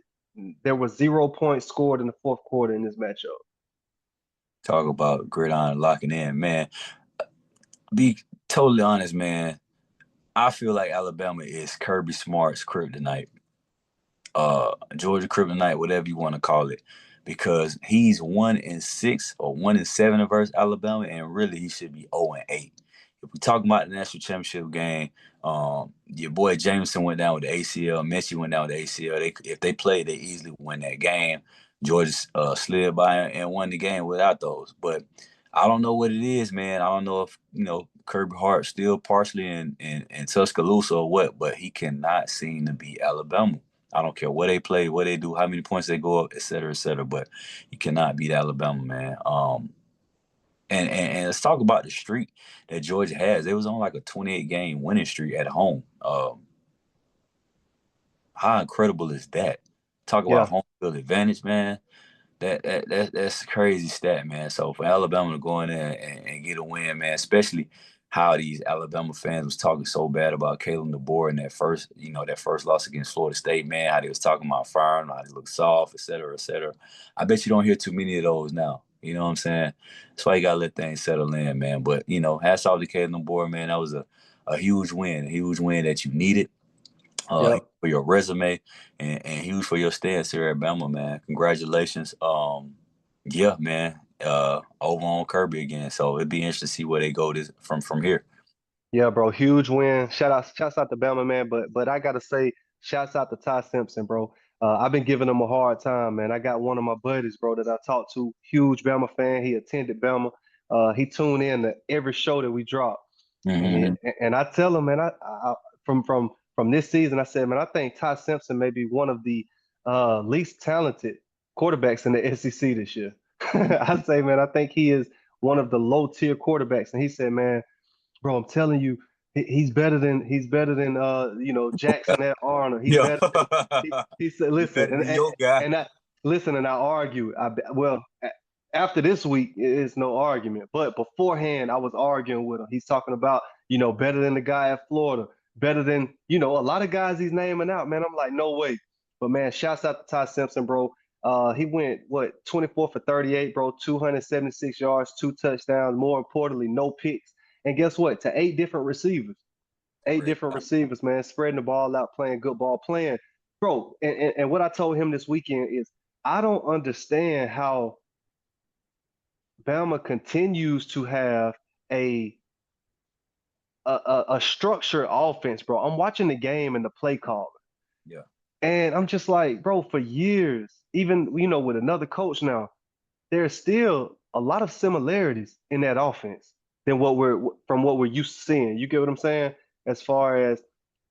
There was 0 points scored in the fourth quarter in this matchup. Talk about gridiron locking in, man. Be totally honest, man. I feel like Alabama is Kirby Smart's kryptonite, Georgia Kryptonite, whatever you want to call it, because he's 1-6 or 1-7 versus Alabama, and really he should be 0-8. If we talk about the national championship game, your boy Jameson went down with the ACL, Messi went down with the ACL. If they played, they easily win that game. Georgia slid by and won the game without those, but. I don't know what it is, man. I don't know if Kirby Hart still partially in Tuscaloosa or what, but he cannot seem to beat Alabama. I don't care what they play, what they do, how many points they go up, et cetera, et cetera. But you cannot beat Alabama, man. And let's talk about the streak that Georgia has. They was on like a 28 game winning streak at home. How incredible is that? Talk about Yeah, home field advantage, man. That's a crazy stat, man. So for Alabama to go in there and get a win, man, especially how these Alabama fans was talking so bad about Kalen DeBoer in that first loss against Florida State, man, how they was talking about firing, how they look soft, et cetera, et cetera. I bet you don't hear too many of those now. You know what I'm saying? That's why you gotta let things settle in, man. But hats off to Kalen DeBoer, man. That was a huge win that you needed yeah, for your resume and huge for your stance here at Bama, man. Congratulations. Yeah, man. Over on Kirby again. So it'd be interesting to see where they go from here. yeah, bro. Huge win. Shouts out to Bama, man. But I gotta say, shouts out to Ty Simpson, bro. I've been giving him a hard time, man. I got one of my buddies, bro, that I talked to. Huge Bama fan. He attended Bama. He tuned in to every show that we drop. Mm-hmm. And I tell him, man, I from this season, I said, man, I think Ty Simpson may be one of the least talented quarterbacks in the SEC this year. I say, man, I think he is one of the low tier quarterbacks. And he said, man, bro, I'm telling you, he's better than Jackson at Arnold. He's Yeah. better than he said, He listen, better than your guy. and I listen, and I argue. After this week, it's no argument. But beforehand, I was arguing with him. He's talking about, better than the guy at Florida, better than, a lot of guys he's naming out, man. I'm like, no way. But man, shouts out to Ty Simpson, bro. He went 24 for 38, bro, 276 yards, 2 touchdowns. More importantly, no picks. And guess what? To eight different receivers. Eight Great. different receivers, man, spreading the ball out, playing good ball, playing. Bro, and what I told him this weekend is I don't understand how Bama continues to have a a structured offense, bro. I'm watching the game and the play call, Yeah. and I'm just like, bro, for years, even with another coach now, there's still a lot of similarities in that offense than what we're used to seeing. You get what I'm saying? As far as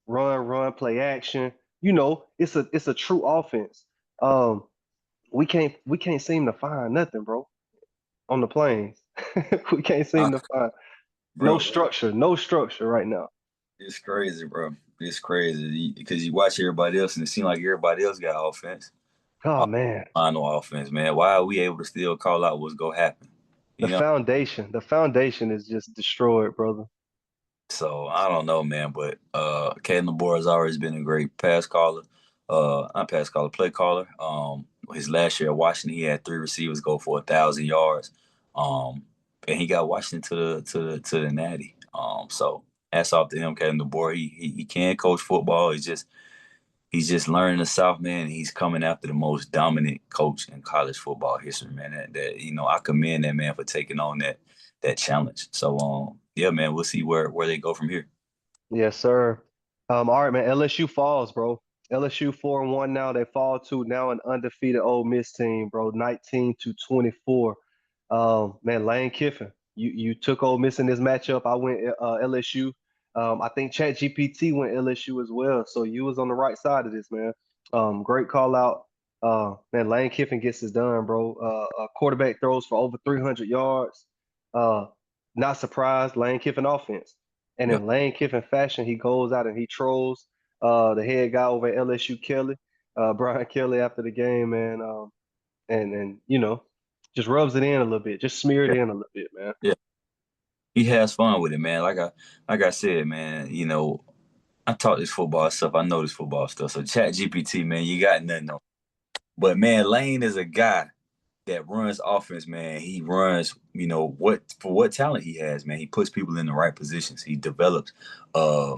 run, play action, it's a true offense. Um, we can't seem to find nothing, bro, on the plains. We can't Uh, seem to find bro, no structure right now. it's crazy, bro. It's crazy because you watch everybody else and it seems like everybody else got offense. Oh man, No offense, man. Why are we able to still call out what's gonna happen? You know? the foundation is just destroyed, brother. So I don't know, man. But Caden LeBoer has always been a great pass caller. Not pass caller, play caller. His last year at Washington, he had three receivers go for 1,000 yards. Um, and he got Washington to the Natty. So hats off to him, Caden LeBoer. He can coach football. He's just learning the South, man. And he's coming after the most dominant coach in college football history, man. That I commend that man for taking on that challenge. So yeah, man, we'll see where they go from here. Yes, sir. All right, man. LSU falls, bro. LSU 4-1 now. They fall to now an undefeated Ole Miss team, bro. 19-24. Man, Lane Kiffin, you took Ole Miss in this matchup. I went LSU. I think ChatGPT went LSU as well. So you was on the right side of this, man. Great call out. Man, Lane Kiffin gets this done, bro. A quarterback throws for over 300 yards. Uh, Not surprised. Lane Kiffin offense. And Yeah, in Lane Kiffin fashion, he goes out and he trolls the head guy over at LSU, Kelly, Brian Kelly, after the game, man. And just rubs it in a little bit, just smear it yeah, in a little bit, man. yeah. He has fun with it, man. Like I said, man. I taught this football stuff. I know this football stuff. So Chat GPT, man, you got nothing on. But man, Lane is a guy that runs offense, man. He runs, what talent he has, man. He puts people in the right positions. He develops uh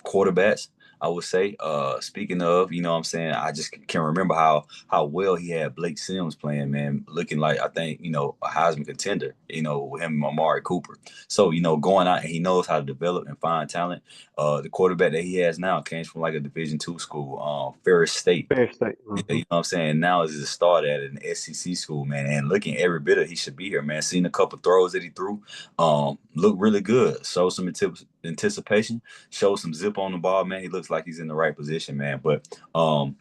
quarterbacks, I would say. Speaking of, you know what I'm saying, I just can remember how well he had Blake Sims playing, man, looking like I think, a Heisman contender, with him and Amari Cooper. So, going out and he knows how to develop and find talent. The quarterback that he has now came from like a Division II school, Ferris State. Fair state. You know what I'm saying? Now is the start at an SEC school, man. And looking every bit of he should be here, man. Seen a couple throws that he threw. Looked really good. Showed some anticipation. Showed some zip on the ball, man. He looks like he's in the right position, man. But one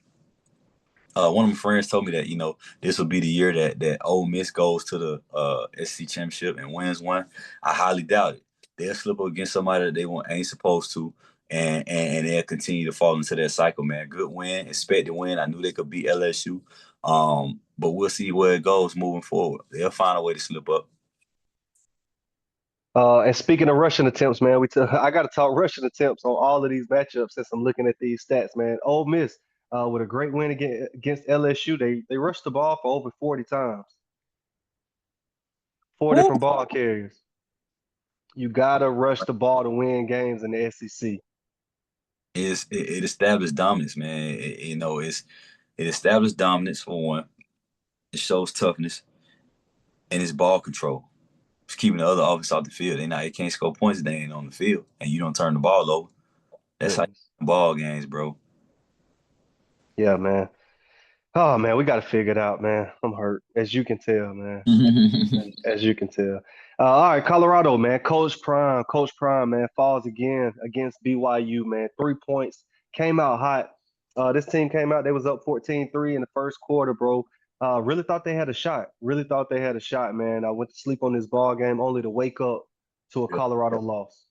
of my friends told me that this will be the year that Ole Miss goes to the SEC championship and wins one. I highly doubt it. They'll slip up against somebody that they ain't supposed to, and they'll continue to fall into that cycle. Man, good win, expected win. I knew they could beat LSU, but we'll see where it goes moving forward. They'll find a way to slip up. And speaking of rushing attempts, man, I got to talk rushing attempts on all of these matchups since I'm looking at these stats, man. Ole Miss, with a great win against LSU, they rushed the ball for over 40 times, four Woo! different ball carriers. You gotta rush the ball to win games in the SEC. It established dominance, man. It established dominance for one. It shows toughness and it's ball control. It's keeping the other offense off the field. They can't score points if they ain't on the field, and you don't turn the ball over. That's how you Yes. win ball games, bro. Yeah, man. Oh man, we got to figure it out, man. I'm hurt, as you can tell, man. As you can tell. All right, Colorado, man. Coach Prime, man, falls again against BYU, man. 3 points, came out hot. This team came out, they was up 14-3 in the first quarter, bro. Really thought they had a shot. Really thought they had a shot, man. I went to sleep on this ball game only to wake up to a Yeah. Colorado loss.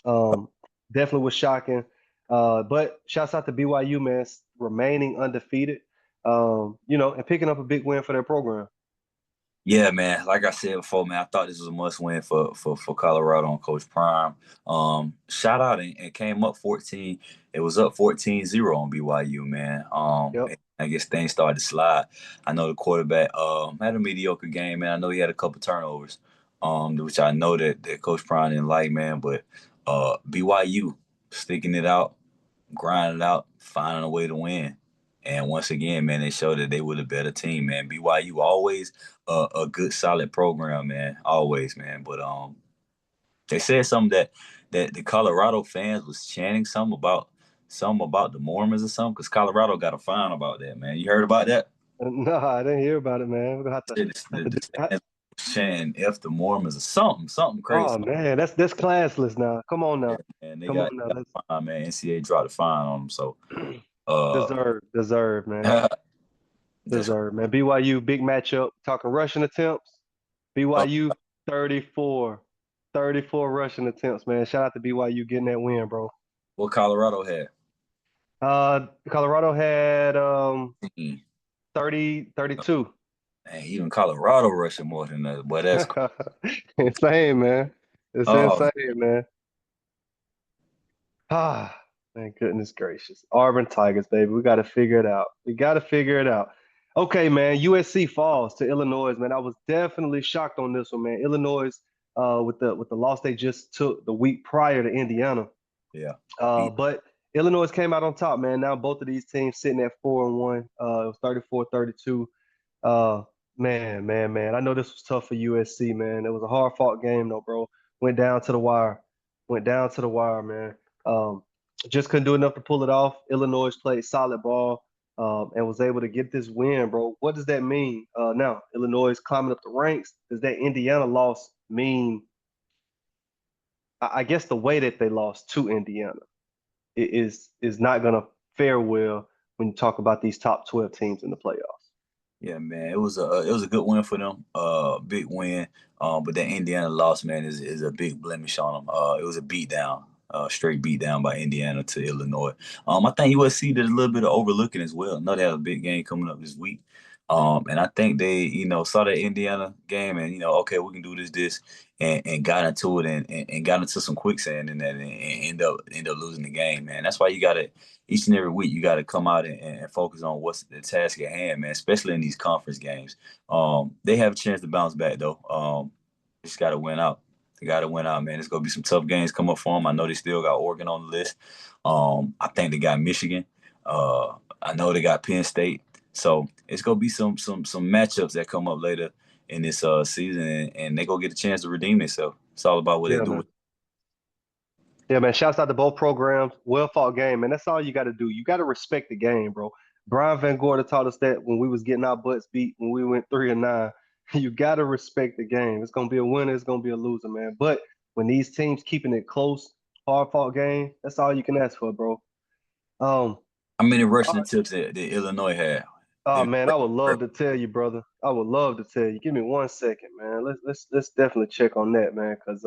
Um, Definitely was shocking. But shouts out to BYU, man, remaining undefeated. And picking up a big win for their program. Yeah, man. Like I said before, man, I thought this was a must win for Colorado and Coach Prime. Shout out and came up 14. It was up 14-0 on BYU, man. Yep. And I guess things started to slide. I know the quarterback had a mediocre game, man. I know he had a couple turnovers, which I know that Coach Prime didn't like, man. But BYU sticking it out, grinding it out, finding a way to win. And once again, man, they showed that they were the better team, man. BYU always a good, solid program, man. Always, man. But they said something that the Colorado fans was chanting something about the Mormons or something, because Colorado got a fine about that, man. You heard about that? No, I didn't hear about it, man. We're gonna Said have to the do. fans was chanting F the Mormons or something crazy. Oh man, that's classless now. Come on Yeah, now, man, come on now. got a fine, man. NCAA dropped a fine on them, so uh, Deserve, man. that's Deserve, man. BYU big matchup. Talking rushing attempts. uh, BYU 34, 34 rushing attempts, man. Shout out to BYU getting that win, bro. what Colorado had. Colorado had Mm. 30, 32. Man, even Colorado rushing more than that, but that's Insane, man. It's oh insane, man. Ah, man, goodness gracious. Auburn Tigers, baby. We got to figure it out. We got to figure it out. Okay, man. USC falls to Illinois, man. I was definitely shocked on this one, man. Illinois, with the loss they just took the week prior to Indiana. yeah. But Illinois came out on top, man. Now both of these teams sitting at 4-1. It was 34-32. Uh, man. I know this was tough for USC, man. It was a hard fought game, though, bro. Went down to the wire. Went down to the wire, man. Um, just couldn't do enough to pull it off. Illinois played solid ball, and was able to get this win, bro. What does that mean? Now, Illinois is climbing up the ranks. Does that Indiana loss mean? I guess the way that they lost to Indiana is not gonna fare well when you talk about these top 12 teams in the playoffs. Yeah, man, it was a good win for them. Big win. But that Indiana loss, man, is a big blemish on them. It was a beat down, straight beat down by Indiana to Illinois. I think USC did a little bit of overlooking as well. I know they have a big game coming up this week. And I think they, saw that Indiana game and okay, we can do this, and got into it and got into some quicksand in that and end up losing the game, man. That's why you gotta each and every week you got to come out and focus on what's the task at hand, man. Especially in these conference games. They have a chance to bounce back though. Just got to win out. They got to win out, man. It's gonna be some tough games come up for them. I know they still got Oregon on the list. I think they got Michigan. I know they got Penn State. So it's gonna be some matchups that come up later in this season, and they gonna get a chance to redeem themselves. It's all about what they Yeah, do man. with. Yeah, man. Shouts out to both programs. Well fought game, man. That's all you got to do. You got to respect the game, bro. Brian Van Gorder taught us that when we was getting our butts beat when we went 3-9. You got to respect the game. It's gonna be a winner. It's gonna be a loser, man. But when these teams keeping it close, hard fought game, that's all you can ask for, bro. Um, How many all rushing right. attempts that Illinois had? Oh They man, I would love to tell you, brother. I would love to tell you. Give me 1 second, man. Let's definitely check on that, man, because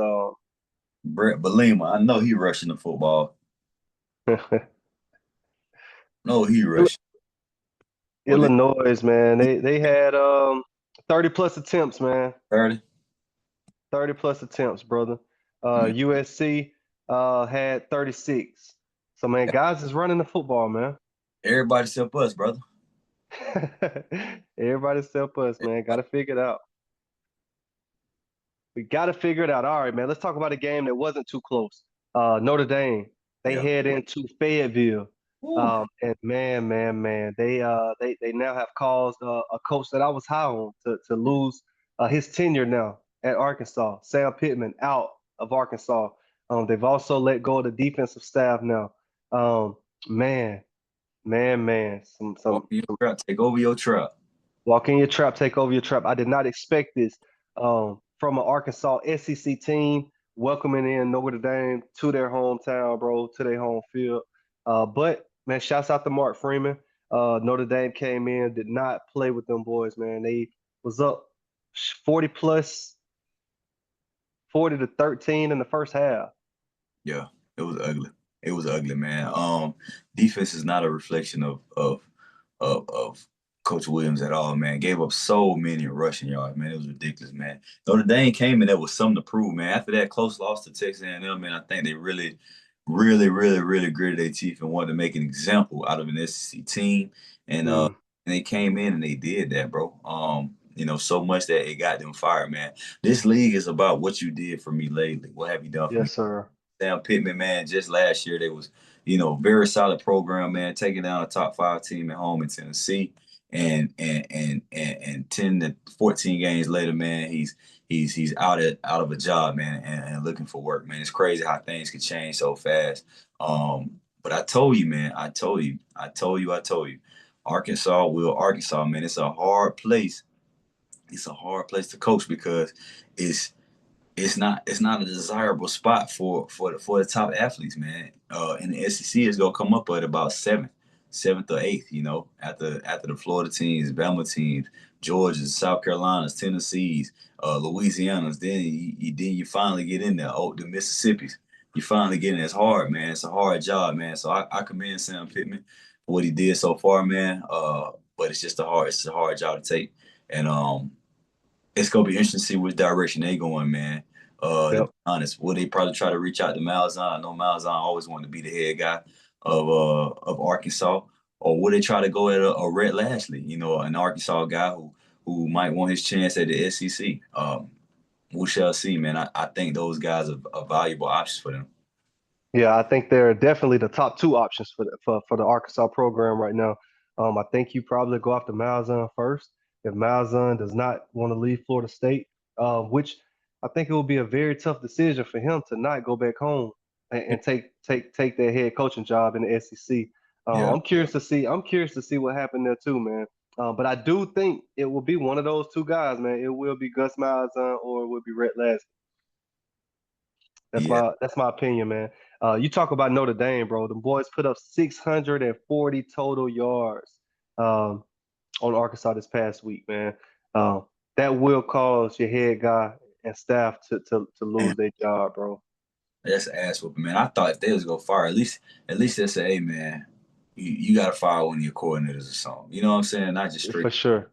Brett Belima, I know he rushing the football. No, he rushing. What is Illinois, man, it, they had 30 plus attempts, man. 30? 30 plus attempts, brother. Man, USC had 36. So man, guys is running the football, man. everybody except us, brother. Everybody step us, man. Gotta figure it out. We gotta figure it out. All right, man. Let's talk about a game that wasn't too close. Notre Dame. They Yeah. head into Fayetteville. Woo. And man, they now have caused a coach that I was high on to lose his tenure now at Arkansas. Sam Pittman out of Arkansas. They've also let go of the defensive staff now. Um, man, man. Some Walk some in your trap, take over your trap. walk in your trap, take over your trap. I did not expect this from an Arkansas SEC team welcoming in Notre Dame to their hometown, bro, to their home field. But man, shouts out to Mark Freeman. Notre Dame came in, did not play with them boys, man. They was up 40 plus 40 to 13 in the first half. Yeah, it was ugly. It was ugly, man. Defense is not a reflection of Coach Williams at all, man. Gave up so many rushing yards, man. It was ridiculous, man. Notre Dame came in there with something to prove, man. After that close loss to Texas A&M, man, I think they really gritted their teeth and wanted to make an example out of an SEC team. Mm, And they came in and they did that, bro. So much that it got them fired, man. This league is about what you did for me lately. What have you done for me? yes, sir. Sam Pittman, man, just last year they was, very solid program, man, taking down a top 5 team at home in Tennessee. And 10 to 14 games later, man, he's out of a job, man, and looking for work, man. It's crazy how things can change so fast. But I told you, man, I told you. Arkansas, man, it's a hard place. It's a hard place to coach because it's it's not a desirable spot for the top athletes, man. And the SEC is gonna come up at about seventh or eighth. After the Florida teams, Bama teams, Georgia's, South Carolina's, Tennessee's, Louisiana's. Then you finally get in there. Oh, the Mississippi's. You finally get in. It's hard, man. It's a hard job, man. So I commend Sam Pittman for what he did so far, man. But it's a hard job to take, and it's gonna be interesting to see which direction they going, man. To be Yep. honest, will they probably try to reach out to Malzahn? I know Malzahn always wanted to be the head guy of Arkansas, or will they try to go at a Rhett Lashley, an Arkansas guy who might want his chance at the SEC? We shall see, man. I think those guys are valuable options for them. Yeah, I think they're definitely the top two options for the Arkansas program right now. I think you probably go after Malzahn first. If Malzahn does not want to leave Florida State, which I think it will be a very tough decision for him to not go back home and take that head coaching job in the SEC. Yeah, I'm curious to see. I'm curious to see what happened there too, man. But I do think it will be one of those two guys, man. It will be Gus Malzahn or it will be Rhett Lashlee. yeah, That's my opinion, man. You talk about Notre Dame, bro. The boys put up 640 total yards um, on Arkansas this past week, man. That will cause your head guy and staff to man. lose their job, bro. That's an ass whooping, man. I thought if they was gonna fire, at least they say, hey, man, you gotta fire one of your coordinators or something. You know what I'm saying? Not just straight. For sure.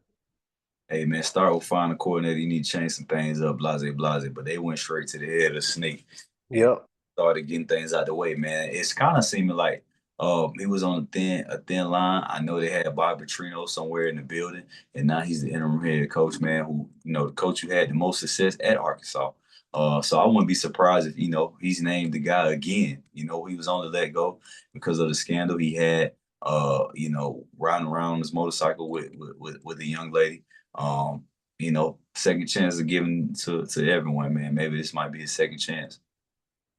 Hey man, start with firing a coordinator. You need to change some things up, blase, blase. But they went straight to the head of the snake and Yep. started getting things out the way, man. It's kind of seeming like he was on a thin line. I know they had Bob Petrino somewhere in the building, and now he's the interim head coach, man, who, the coach who had the most success at Arkansas. So I wouldn't be surprised if, he's named the guy again. He was only let go because of the scandal he had, riding around on his motorcycle with a young lady. Second chance are given to everyone, man. Maybe this might be his second chance.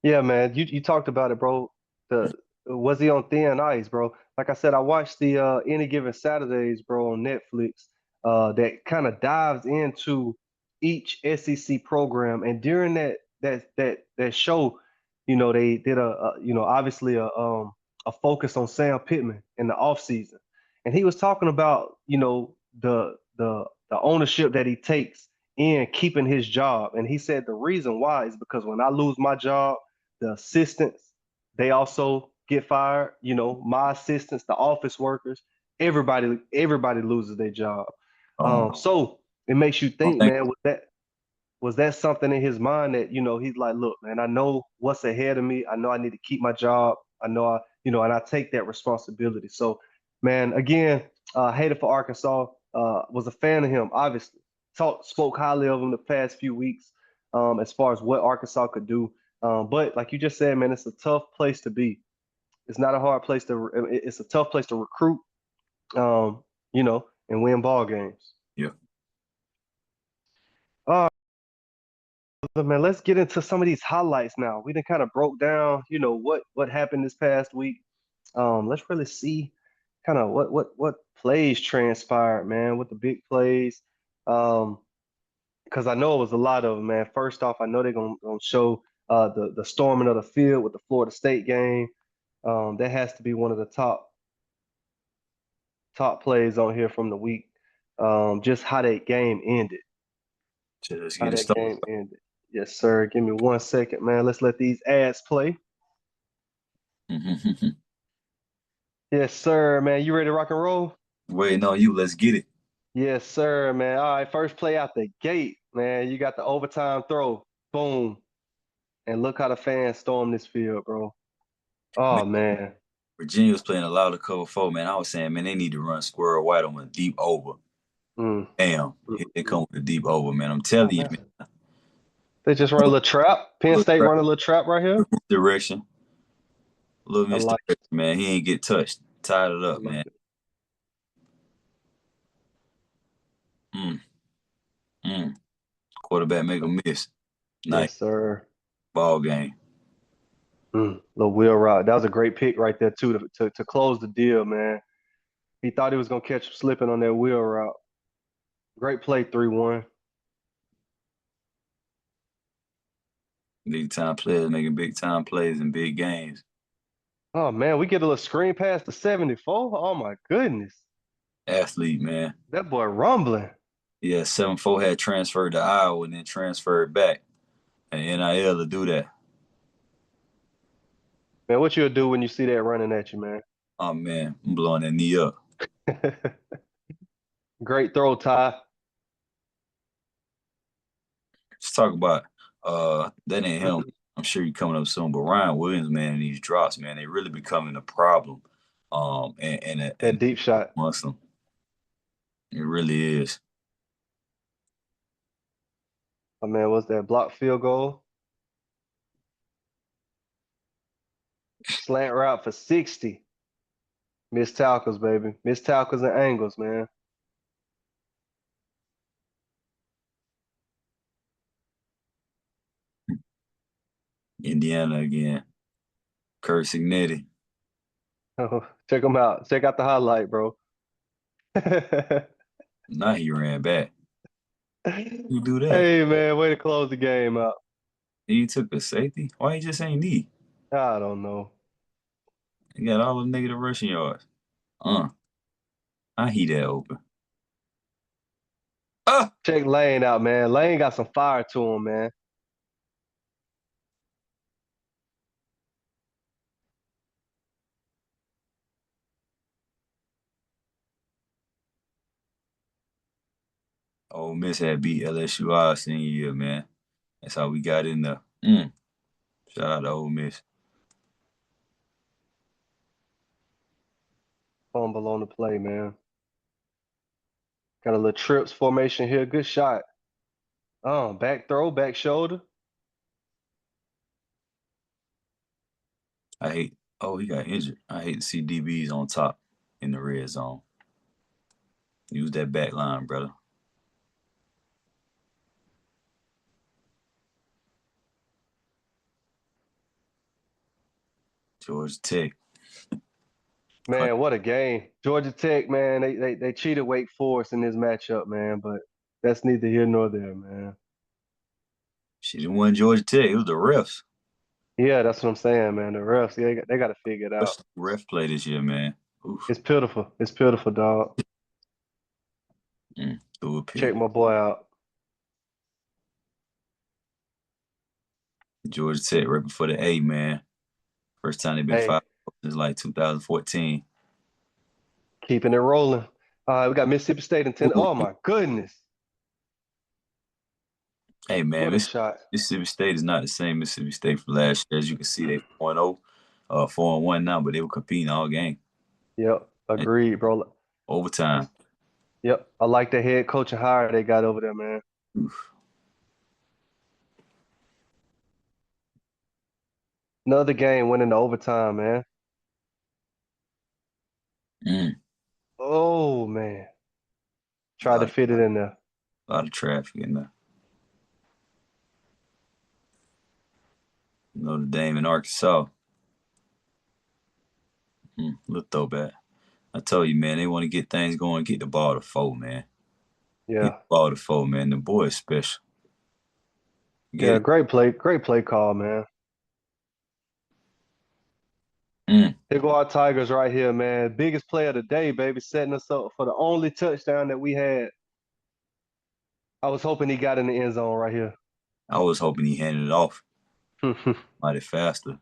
Yeah, man. You talked about it, bro. The Was he on thin ice, bro? Like I said, I watched the Any Given Saturdays, bro, on Netflix. That kind of dives into each SEC program, and during that show, they did obviously a focus on Sam Pittman in the offseason, and he was talking about the ownership that he takes in keeping his job, and he said the reason why is because when I lose my job the assistants, they also get fired. My assistants, the office workers, everybody loses their job. Um, So it makes you I don't think, think man, was that something in his mind that, he's like, look, man, I know what's ahead of me. I know I need to keep my job. I know and I take that responsibility. So, man, again, hated for Arkansas, was a fan of him, obviously. Spoke highly of him the past few weeks, as far as what Arkansas could do. But like you just said, man, it's a tough place to be. It's not a hard place it's a tough place to recruit, and win ball games. yeah. Uh, man, let's get into some of these highlights now. We done kind of broke down, what happened this past week. Let's really see kind of what plays transpired, man, what the big plays. Um, because I know it was a lot of them, man. First off, I know they're gonna show the storming of the field with the Florida State game. That has to be one of the top plays on here from the week. Just how that game ended. So let's How get it that started. game ended. Yes, sir. Give me 1 second, man. Let's let these ads play. Yes, sir, man. You ready to rock and roll? Waiting on you. Let's get it. Yes, sir, man. All right, first play out the gate, man. You got the overtime throw. Boom. And look how the fans storm this field, bro. Man, Oh, man. Virginia was playing a lot of cover four, man. I was saying, man, they need to run square white on a deep over. Mm, Damn, mm, here they mm. come with a deep over, man. I'm Oh, telling you, man. man. They just run a little trap. Penn Little State trap, run a little trap right here. misdirection. Little I like misdirection, man. He ain't get touched. Tied it I up, like man. it. Mm, mm. Quarterback make a miss. Nice Yes, sir. ball game. Little wheel route. That was a great pick right there, too, to close the deal, man. He thought he was going to catch him slipping on that wheel route. Great play, 3-1. Big time players making big time plays in big games. Oh, man. We get a little screen pass to 74. Oh, my goodness. Athlete, man. That boy rumbling. Yeah, 7-4 had transferred to Iowa and then transferred back. And NIL to do that. Man, what you'll do when you see that running at you, man? Oh man, I'm blowing that knee up. Great throw, Ty. Let's talk about that ain't him. I'm sure you coming up soon, but Ryan Williams, man, and these drops, man, they really becoming a problem. And That deep shot. Muslim. It really is. Oh, man, what's that? Block field goal. Slant route for 60. Miss Talcos, baby. Miss Talcos and angles, man. Indiana again. Kurt Signetti. Check them out. Check out the highlight, bro. Now he ran back. You do that. Hey, man, way to close the game out. He took the safety. Why he just ain't knee? I don't know. He got all the negative rushing yards. I heat that open. Ah! Check Lane out, man. Lane got some fire to him, man. Ole Miss had beat LSU our senior year, man. That's how we got in there. Shout out to Ole Miss. Fumble on the play, man. Got a little trips formation here. Good shot. Back throw, back shoulder. I hate. Oh, he got injured. I hate to see DBs on top in the red zone. Use that back line, brother. Georgia Tech. Man, what a game. Georgia Tech, man, they cheated Wake Forest in this matchup, man, but that's neither here nor there, man. She didn't win Georgia Tech. It was the refs. Yeah, that's what I'm saying, man. The refs, yeah, they got to figure it out. What's the ref play this year, man? Oof. It's pitiful. It's pitiful, dog. Threw a pick. Check my boy out. Georgia Tech right before the A, man. First time they've been Hey, five since like 2014. keeping it rolling. We got Mississippi State and Tennessee. Ooh. Oh my goodness, Hey, man, what a shot. Mississippi State is not the same Mississippi State from last year. As you can see, they 4-0, 4-1 now, but they were competing all game. Yep, And agreed, bro. overtime. Yep, I like the head coach and hire they got over there, man. Oof. Another game went into overtime, man. Mm. Oh man, A tried to lot, fit it in there. lot of traffic in there. Notre Dame and Arkansas. Little throwback. I told you, man, they want to get things going, get the ball to four, man. He's Yeah. ball the four, man. The boy is special. Get Yeah, it? great play call, man. Mm. Here go our Tigers right here, man. Biggest play of the day, baby, setting us up for the only touchdown that we had. I was hoping he got in the end zone right here. I was hoping he handed it off mighty faster.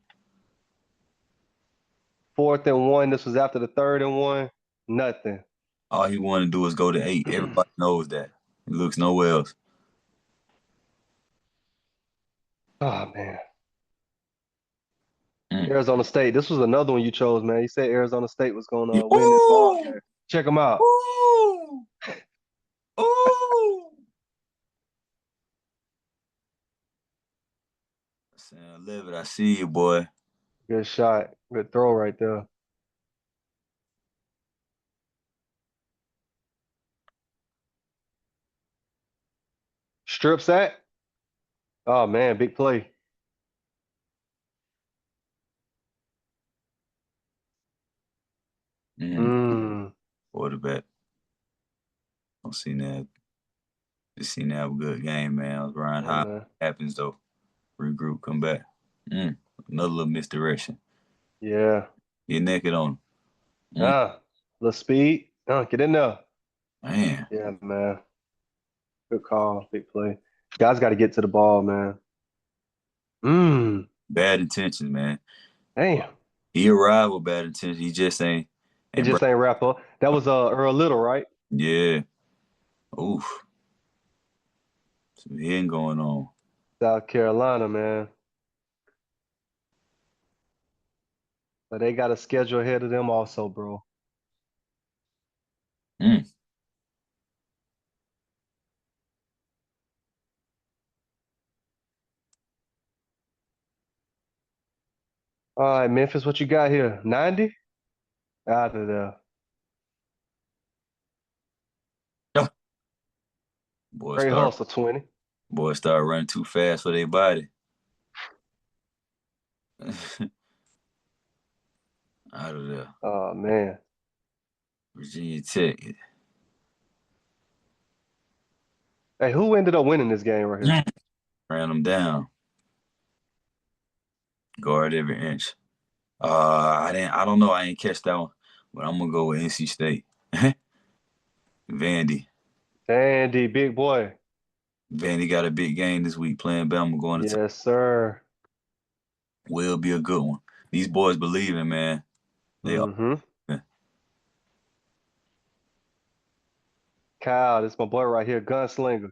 4th and 1. This was after the 3rd and 1. Nothing. All he wanted to do is go to 8. Everybody knows that. He looks nowhere else. Oh man. Mm. Arizona State. This was another one you chose, man. You said Arizona State was gonna win this ball Ooh! game. Check them out. Ooh! Ooh! Sam Levitt, I see you, boy. Good shot. Good throw right there. Strip sack. Oh man, big play. Mm. Mm. Quarterback. I've seen that. Just seen that have a good game, man. I was riding Yeah, high. man. Happens though. Regroup, come back. Mm. Another little misdirection. Yeah. Get naked on him. Little speed. Get in there. Man, Yeah, man. Good call. Big play. Guys got to get to the ball, man. Mm. bad intentions, man. Damn. He arrived with bad intentions. He just It ain't bro. just ain't wrap up. That was Earl Little, right? Yeah. Oof. Some hitting going on. South Carolina, man. But they got a schedule ahead of them also, bro. Mm. All right, Memphis, what you got here? 90? Out of there. Ah, Boy Great start hustle, 20. boy start running too fast for their body. Out of there. Oh, man. Virginia Tech Hey, who ended up winning this game right here? ran them down. Guard every inch. I don't know. I ain't catch that one. But I'm gonna go with NC State. Vandy. Andy, big boy. Vandy got a big game this week playing Bama going to Yes, sir. will be a good one. These boys believing, man. They are. Mm-hmm. Kyle, this my boy right here, gunslinger.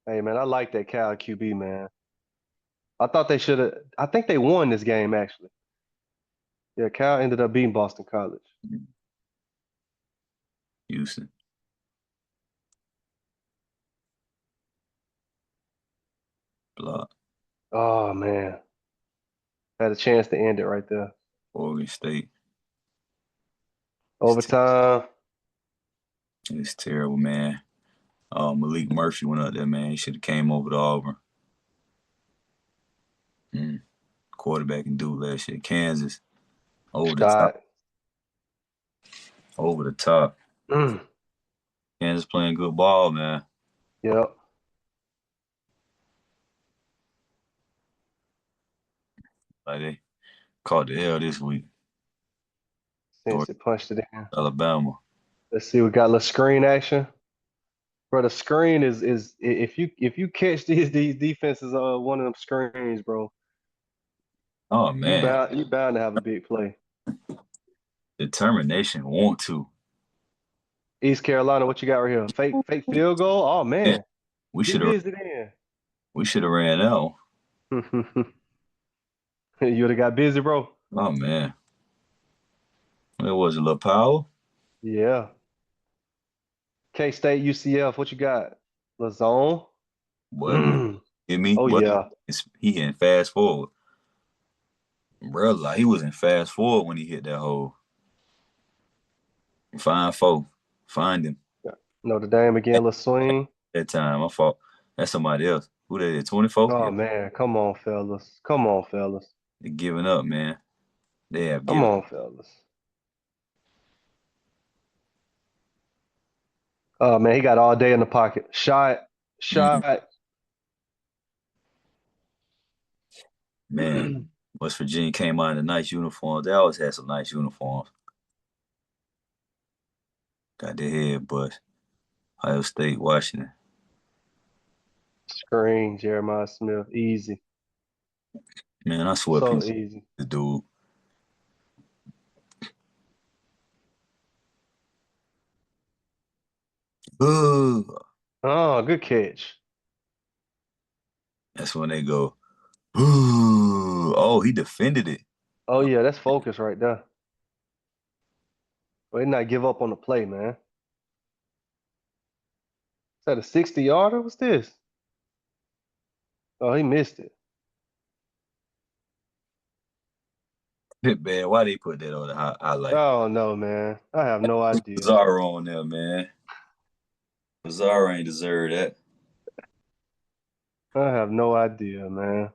Hey, man, I like that Cal QB, man. I thought they should have. I think they won this game, actually. Yeah, Cal ended up beating Boston College. Houston. Block. Oh, man. Had a chance to end it right there. Oregon State. Overtime. It's terrible, man. Malik Murphy went up there, man. He should have came over to Auburn. Mm. Quarterback and dude last year. Kansas. Over the top. Shot. Over the top. Mm. Kansas playing good ball, man. Yep. Like they caught the L this week. Since Georgia, it punched it in. Alabama. Let's see. We got a little screen action. Bro, the screen is if you catch these defenses on one of them screens, bro, Oh you man. bound to have a big play. Determination. Want to. East Carolina, what you got right here? Fake field goal. Oh Yeah. man, We get should have busy then. ran that You would have got busy, bro. Oh man. It was a little power. Yeah. K State, UCF, what you got? The zone. Boy, hit me. Oh But yeah. he in fast forward. Bro, like he was in fast forward when he hit that hole. Find four. Find him. Notre Dame again. Let's swing. That time. I thought that's somebody else. Who that is? 24? Oh Yeah. man, come on, fellas. Come on, fellas. They're giving up, man. They have Come given. on, fellas. Oh man, he got all day in the pocket. Mm, Shot. man, West Virginia came out in a nice uniform. They always had some nice uniforms. Got their head bust. Ohio State, Washington. Screen, Jeremiah Smith. Easy. Man, I swear So people easy. the dude. Ooh, Oh, good catch. that's when they go. Ooh, oh, he defended it. Oh yeah, that's focus right there. Well, not give up on the play, man. Is that a 60-yarder? What's this? Oh, he missed it. Man, why they put that on the highlight? Oh no, man. I have no idea. Zara on there, man. Zara ain't deserve that. I have no idea, man.